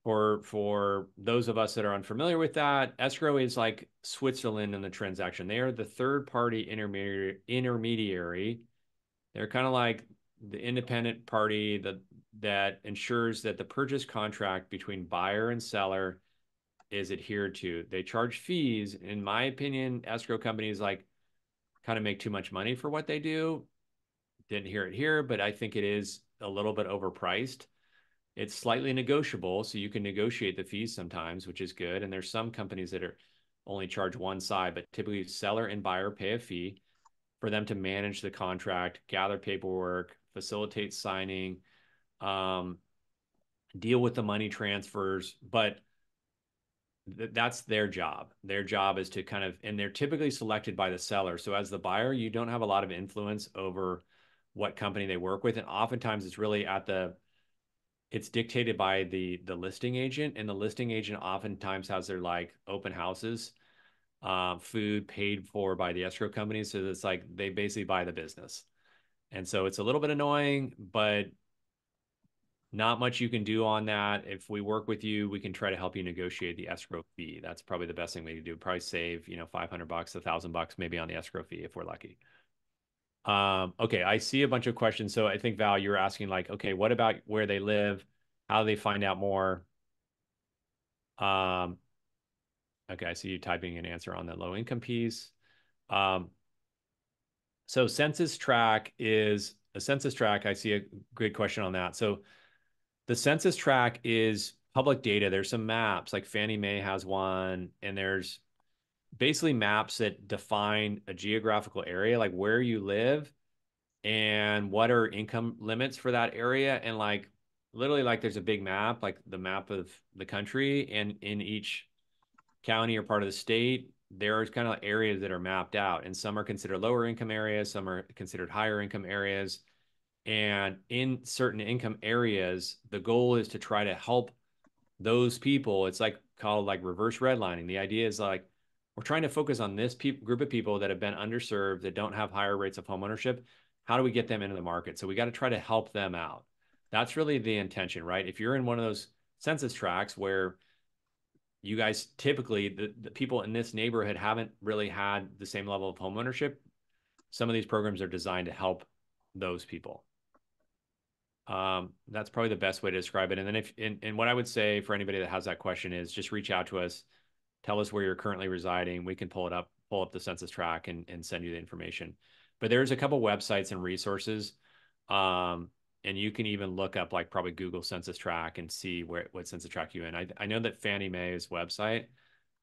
for those of us that are unfamiliar with that, escrow is like Switzerland in the transaction. They are the third party intermediary. They're kind of like the independent party that ensures that the purchase contract between buyer and seller is adhered to. They charge fees. In my opinion, escrow companies like kind of make too much money for what they do. Didn't hear it here, but I think it is a little bit overpriced. It's slightly negotiable, so you can negotiate the fees sometimes, which is good. And there's some companies that are only charge one side, but typically seller and buyer pay a fee. for them to manage the contract, gather paperwork, facilitate signing, um, deal with the money transfers. But that's their job. Their job is to kind of, and they're typically selected by the seller. So as the buyer, you don't have a lot of influence over what company they work with. And oftentimes it's really it's dictated by the listing agent, and the listing agent oftentimes has their like open houses, food paid for by the escrow company. So it's like they basically buy the business. And so it's a little bit annoying, but not much you can do on that. If we work with you, we can try to help you negotiate the escrow fee. That's probably the best thing we can do. Probably save, $500, $1,000 maybe on the escrow fee if we're lucky. Okay, I see a bunch of questions. So I think Val, you're asking like, okay, what about where they live? How do they find out more? Um, okay, I see you typing an answer on the low income piece. Um, so census track is a census track. I see a good question on that. So the census track is public data. There's some maps, like Fannie Mae has one, and there's basically maps that define a geographical area, like where you live and what are income limits for that area. And like literally, like there's a big map, like the map of the country, and in each county or part of the state, there's kind of areas that are mapped out, and some are considered lower income areas, some are considered higher income areas. And in certain income areas, the goal is to try to help those people. It's like called like reverse redlining. The idea is like we're trying to focus on this group of people that have been underserved, that don't have higher rates of homeownership. How do we get them into the market? So we got to try to help them out. That's really the intention, right? If you're in one of those census tracts where you guys typically, the people in this neighborhood haven't really had the same level of homeownership, some of these programs are designed to help those people. That's probably the best way to describe it. And then and what I would say for anybody that has that question is just reach out to us, tell us where you're currently residing. We can pull up the census track and send you the information. But there's a couple websites and resources. And you can even look up like probably Google census track and see what census track you in. I know that Fannie Mae's website,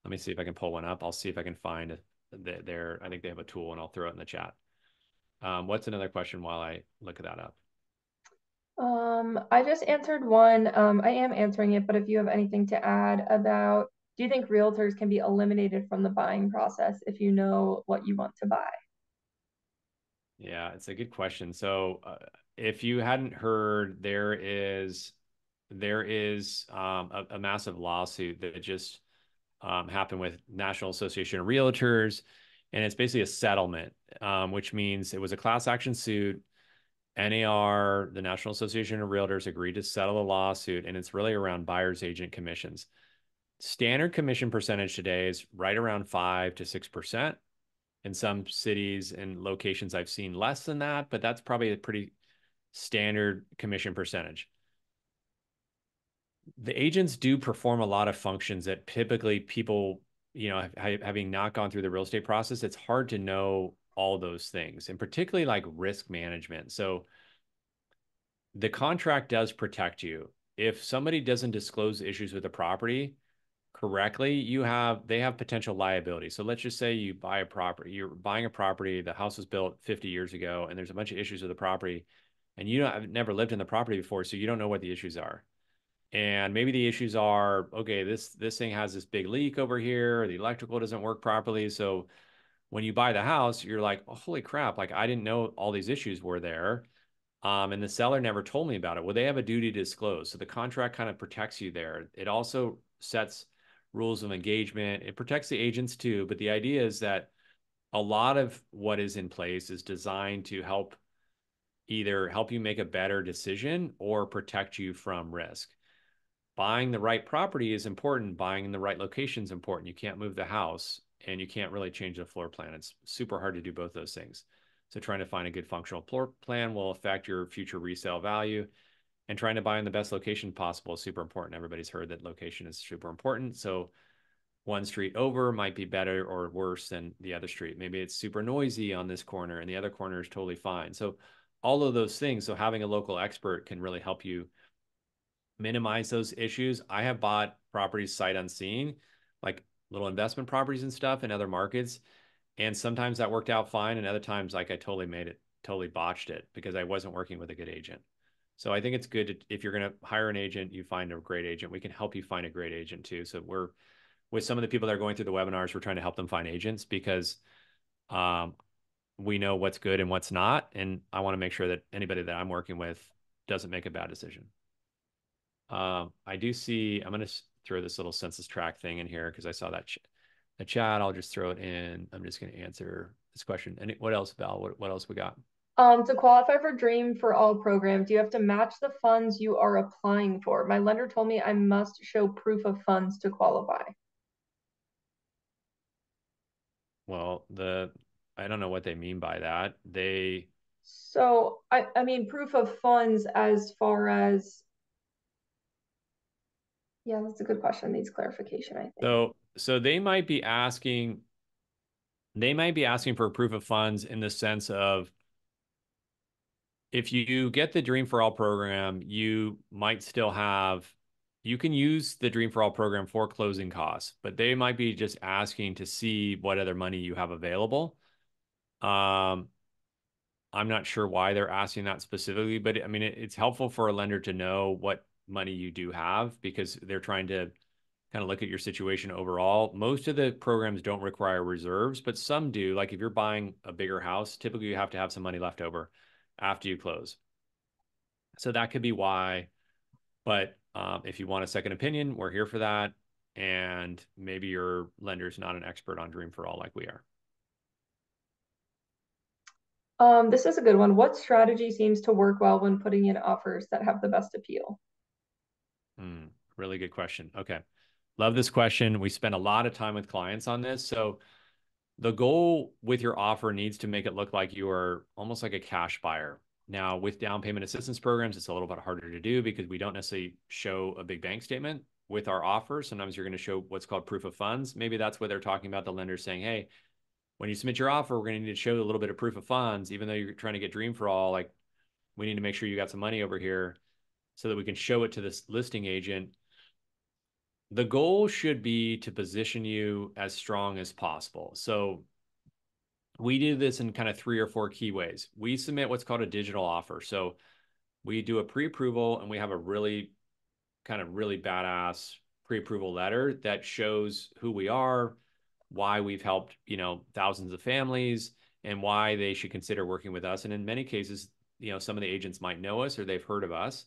let me see if I can pull one up. I'll see if I can find I think they have a tool, and I'll throw it in the chat. What's another question while I look that up? I just answered one. I am answering it, but if you have anything to add about, do you think realtors can be eliminated from the buying process if you know what you want to buy? Yeah, it's a good question. So, if you hadn't heard, there is a massive lawsuit that just happened with National Association of Realtors, and it's basically a settlement, which means it was a class action suit. NAR, the National Association of Realtors, agreed to settle the lawsuit, and it's really around buyer's agent commissions. Standard commission percentage today is right around 5 to 6%. In some cities and locations, I've seen less than that, but that's probably a pretty standard commission percentage. The agents do perform a lot of functions that typically people, having not gone through the real estate process, it's hard to know all those things, and particularly like risk management. So the contract does protect you. If somebody doesn't disclose issues with the property correctly, they have potential liability. So let's just say you're buying a property, the house was built 50 years ago, and there's a bunch of issues with the property, and have never lived in the property before, so you don't know what the issues are. And maybe the issues are, okay, this thing has this big leak over here, the electrical doesn't work properly. So when you buy the house, you're like, oh, holy crap, like I didn't know all these issues were there. And the seller never told me about it. Well, they have a duty to disclose. So the contract kind of protects you there. It also sets rules of engagement. It protects the agents too. But the idea is that a lot of what is in place is designed to either help you make a better decision or protect you from risk. Buying the right property is important. Buying in the right location is important. You can't move the house, and you can't really change the floor plan. It's super hard to do both those things. So trying to find a good functional floor plan will affect your future resale value, and trying to buy in the best location possible is super important. Everybody's heard that location is super important. So one street over might be better or worse than the other street. Maybe it's super noisy on this corner and the other corner is totally fine. So all of those things. So having a local expert can really help you minimize those issues. I have bought properties sight unseen, like little investment properties and stuff in other markets. And sometimes that worked out fine, and other times like I totally botched it because I wasn't working with a good agent. So I think it's good if you're going to hire an agent, you find a great agent. We can help you find a great agent too. So we're with some of the people that are going through the webinars, we're trying to help them find agents because um, we know what's good and what's not, and I want to make sure that anybody that I'm working with doesn't make a bad decision. I do see. I'm going to throw this little census tract thing in here because I saw that the chat. I'll just throw it in. I'm just going to answer this question. And what else, Val? What else we got? To qualify for Dream for All program, do you have to match the funds you are applying for? My lender told me I must show proof of funds to qualify. Well, I don't know what they mean by that. So I mean proof of funds as far as, yeah, that's a good question. Needs clarification, I think. So they might be asking for a proof of funds in the sense of if you get the Dream for All program, you can use the Dream for All program for closing costs, but they might be just asking to see what other money you have available. Um, I'm not sure why they're asking that specifically, but I mean, it's helpful for a lender to know what money you do have because they're trying to kind of look at your situation overall. Most of the programs don't require reserves, but some do. Like if you're buying a bigger house, typically you have to have some money left over after you close. So that could be why. But if you want a second opinion, we're here for that. And maybe your lender's not an expert on Dream for All like we are. This is a good one. What strategy seems to work well when putting in offers that have the best appeal? Really good question. Okay. Love this question. We spend a lot of time with clients on this. So the goal with your offer needs to make it look like you are almost like a cash buyer. Now, with down payment assistance programs, it's a little bit harder to do because we don't necessarily show a big bank statement with our offer. Sometimes you're going to show what's called proof of funds. Maybe that's what they're talking about. The lender saying, hey, when you submit your offer, we're going to need to show a little bit of proof of funds, even though you're trying to get Dream for All. Like, we need to make sure you got some money over here so that we can show it to this listing agent. The goal should be to position you as strong as possible. So we do this in kind of 3 or 4 key ways. We submit what's called a digital offer. So we do a pre-approval and we have a really badass pre-approval letter that shows who we are, why we've helped, thousands of families and why they should consider working with us. And in many cases, some of the agents might know us or they've heard of us.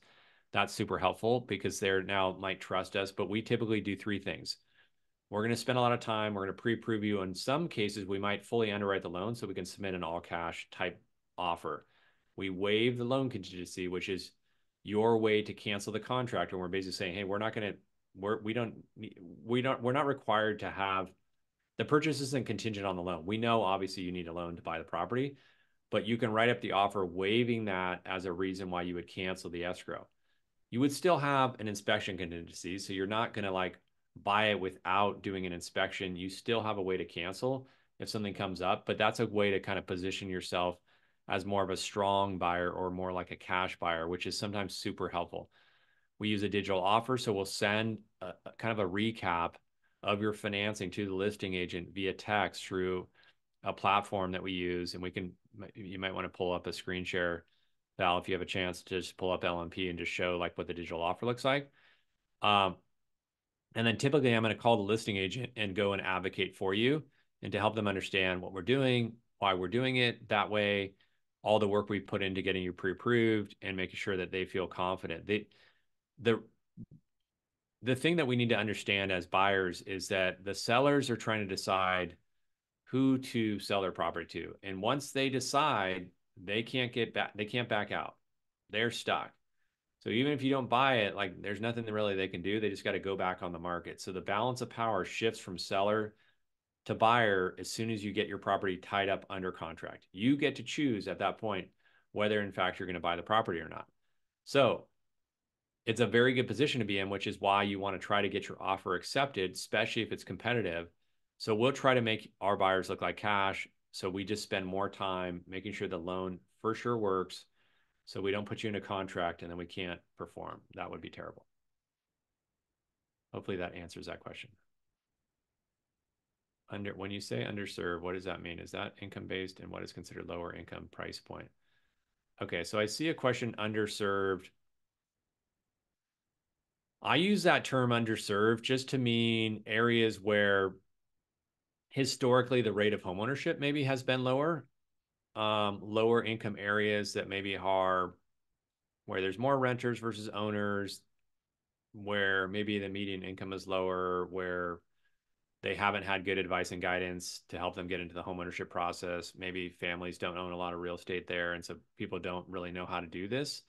That's super helpful because they're now might trust us, but we typically do 3 things. We're going to spend a lot of time. We're going to pre-approve you. In some cases, we might fully underwrite the loan so we can submit an all cash type offer. We waive the loan contingency, which is your way to cancel the contract. And we're basically saying, hey, we're not going to, we're not required to have the purchase isn't contingent on the loan. We know obviously you need a loan to buy the property, but you can write up the offer waiving that as a reason why you would cancel the escrow. You would still have an inspection contingency. So you're not going to like buy it without doing an inspection. You still have a way to cancel if something comes up, but that's a way to kind of position yourself as more of a strong buyer or more like a cash buyer, which is sometimes super helpful. We use a digital offer. So we'll send a kind of a recap of your financing to the listing agent via text through a platform that we use. And you might want to pull up a screen share, Val, if you have a chance to just pull up LMP and just show like what the digital offer looks like. And then typically I'm going to call the listing agent and go and advocate for you and to help them understand what we're doing, why we're doing it. That way, all the work we put into getting you pre-approved and making sure that they feel confident. The the thing that we need to understand as buyers is that the sellers are trying to decide who to sell their property to. And once they decide, they can't back out. They're stuck. So even if you don't buy it, like there's nothing really they can do. They just got to go back on the market. So the balance of power shifts from seller to buyer as soon as you get your property tied up under contract. You get to choose at that point whether in fact you're going to buy the property or not. So it's a very good position to be in, which is why you want to try to get your offer accepted, especially if it's competitive. So we'll try to make our buyers look like cash. So we just spend more time making sure the loan for sure works. So we don't put you in a contract and then we can't perform. That would be terrible. Hopefully that answers that question. When you say underserved, what does that mean? Is that income based and what is considered lower income price point? Okay, so I see a question underserved. I use that term underserved just to mean areas where historically the rate of homeownership maybe has been lower, lower income areas that maybe are where there's more renters versus owners, where maybe the median income is lower, where they haven't had good advice and guidance to help them get into the homeownership process. Maybe families don't own a lot of real estate there, and so people don't really know how to do this.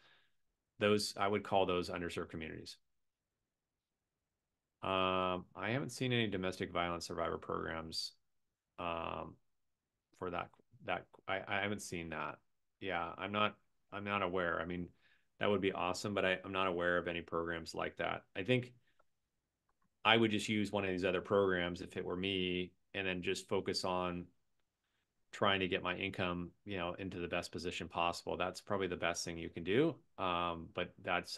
Those, I would call those underserved communities. I haven't seen any domestic violence survivor programs for I haven't seen that. Yeah, I'm not aware. I mean, that would be awesome, but I'm not aware of any programs like that. I think I would just use one of these other programs if it were me, and then just focus on trying to get my income, into the best position possible. That's probably the best thing you can do. But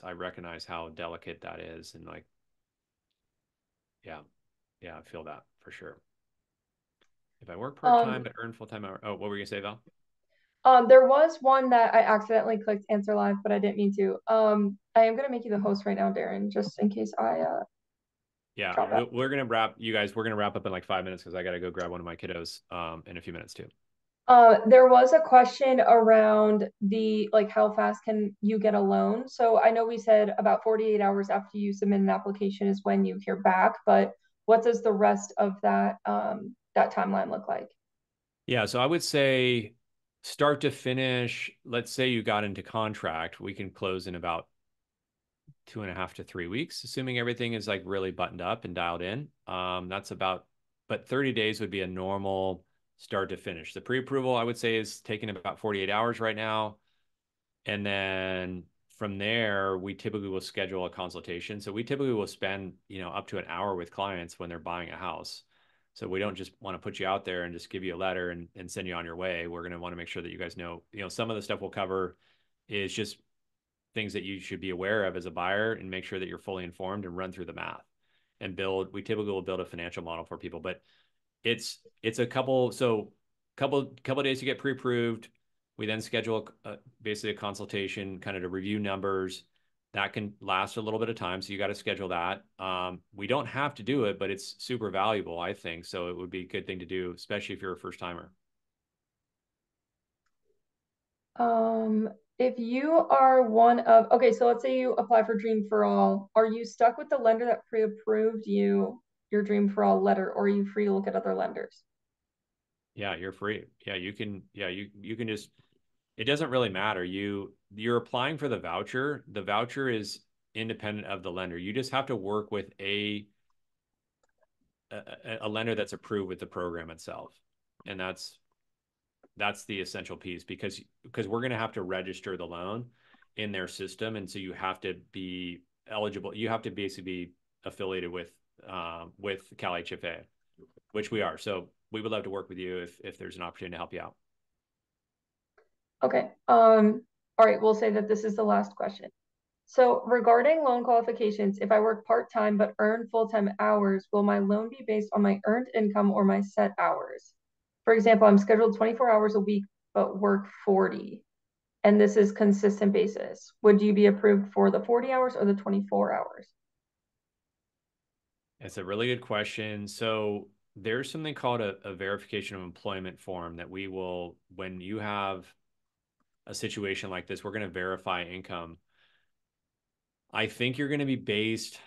I recognize how delicate that is. And like, yeah, yeah, I feel that for sure. If I work part-time Um, but earn full-time hour, oh, what were you gonna say, Val? there was one that I accidentally clicked answer live, but I didn't mean to. I am gonna make you the host right now, Darren, just in case I Yeah, drop out. we're gonna wrap, you guys. We're gonna wrap up in like 5 minutes because I gotta go grab one of my kiddos in a few minutes too. There was a question around the like how fast can you get a loan? So I know we said about 48 hours after you submit an application is when you hear back, but what does the rest of that timeline look like? Yeah, so I would say start to finish. Let's say you got into contract, we can close in about 2.5 to 3 weeks, assuming everything is like really buttoned up and dialed in. But 30 days would be a normal start to finish. The pre-approval, I would say, is taking about 48 hours right now. And then from there, we typically will schedule a consultation. So we typically will spend, up to an hour with clients when they're buying a house. So we don't just want to put you out there and just give you a letter and send you on your way. We're going to want to make sure that you guys know, some of the stuff we'll cover is just things that you should be aware of as a buyer, and make sure that you're fully informed and run through the math and we typically will build a financial model for people. But it's a couple days to get pre-approved. We then schedule basically a consultation kind of to review numbers. That can last a little bit of time, so you got to schedule that. We don't have to do it, but it's super valuable, I think. So it would be a good thing to do, especially if you're a first timer. If you are okay, so let's say you apply for Dream for All, are you stuck with the lender that pre-approved your Dream for All letter, or are you free to look at other lenders? Yeah, you're free. Yeah, you can. Yeah, you can just. It doesn't really matter. You're applying for the voucher. The voucher is independent of the lender. You just have to work with a lender that's approved with the program itself, and that's the essential piece, because we're going to have to register the loan in their system, and so you have to be eligible. You have to basically be affiliated with Cal HFA, which we are. So we would love to work with you if there's an opportunity to help you out. Okay. All right, we'll say that this is the last question. So regarding loan qualifications, if I work part-time but earn full-time hours, will my loan be based on my earned income or my set hours? For example, I'm scheduled 24 hours a week but work 40, and this is consistent basis. Would you be approved for the 40 hours or the 24 hours? It's a really good question. So there's something called a verification of employment form that when you have a situation like this, we're going to verify income. I think you're going to be based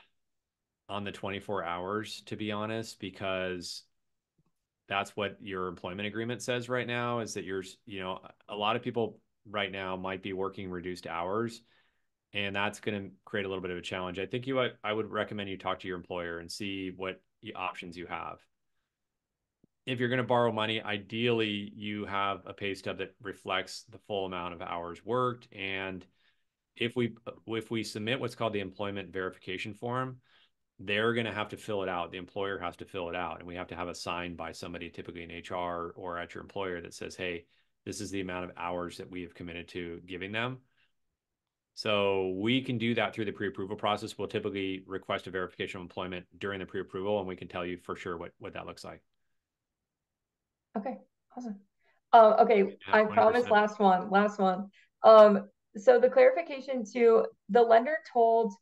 on the 24 hours, to be honest, because that's what your employment agreement says right now, is that a lot of people right now might be working reduced hours, and that's going to create a little bit of a challenge. I would recommend you talk to your employer and see what options you have. If you're going to borrow money, ideally you have a pay stub that reflects the full amount of hours worked. And if we submit what's called the employment verification form, they're going to have to fill it out. The employer has to fill it out, and we have to have it signed by somebody, typically in HR or at your employer, that says, hey, this is the amount of hours that we have committed to giving them. So we can do that through the pre-approval process. We'll typically request a verification of employment during the pre-approval, and we can tell you for sure what that looks like. Okay, awesome. Okay, You have I promise 20%. last one. So the clarification to the lender told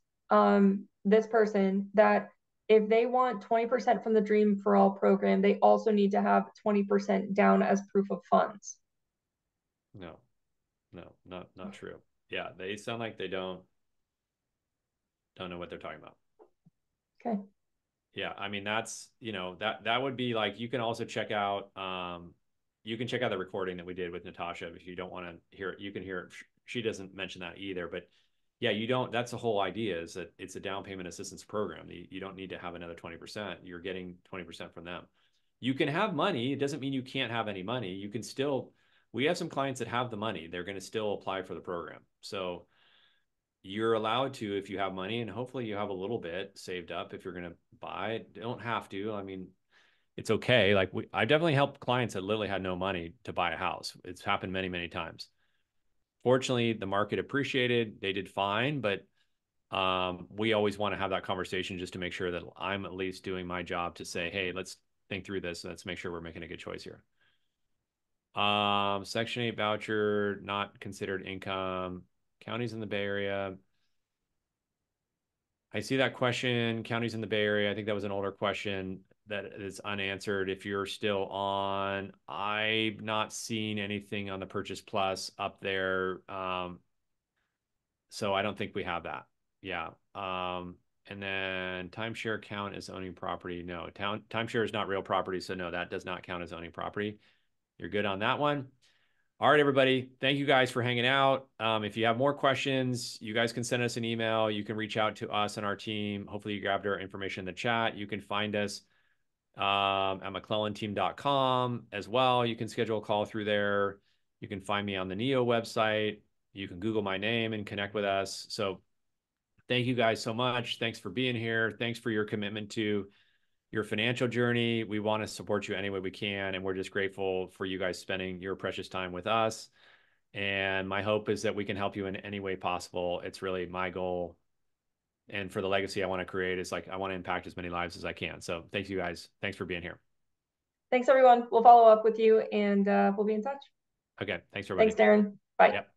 this person that if they want 20% from the Dream for All program, they also need to have 20% down as proof of funds. No, no, not true. Yeah, they sound like they don't know what they're talking about. Okay. Yeah, I mean that's, that would be like, you can also check out you can check out the recording that we did with Natasha if you don't want to hear it. You can hear it. She doesn't mention that either, but yeah, you don't, that's the whole idea, is that it's a down payment assistance program. You don't need to have another 20%. You're getting 20% from them. You can have money. It doesn't mean you can't have any money. You can still, we have some clients that have the money. They're going to still apply for the program. So you're allowed to, if you have money, and hopefully you have a little bit saved up if you're going to buy it. Don't have to. I mean, it's okay. Like I definitely helped clients that literally had no money to buy a house. It's happened many, many times. Fortunately, the market appreciated. They did fine, but we always want to have that conversation just to make sure that I'm at least doing my job to say, hey, let's think through this. Let's make sure we're making a good choice here. Section 8 voucher, not considered income. Counties in the Bay Area. I see that question. Counties in the Bay Area. I think that was an older question that is unanswered. If you're still on, I've not seen anything on the Purchase Plus up there. So I don't think we have that. Yeah. And then timeshare count as owning property. No, timeshare is not real property. So no, that does not count as owning property. You're good on that one. All right, everybody. Thank you guys for hanging out. If you have more questions, you guys can send us an email. You can reach out to us and our team. Hopefully you grabbed our information in the chat. You can find us at McClellanteam.com as well. You can schedule a call through there. You can find me on the NEO website. You can Google my name and connect with us. So thank you guys so much. Thanks for being here. Thanks for your commitment to your financial journey. We want to support you any way we can. And we're just grateful for you guys spending your precious time with us. And my hope is that we can help you in any way possible. It's really my goal. And for the legacy I want to create is like, I want to impact as many lives as I can. So thank you guys. Thanks for being here. Thanks, everyone. We'll follow up with you and we'll be in touch. Okay. Thanks, everybody. Thanks, Darren. Bye. Yep.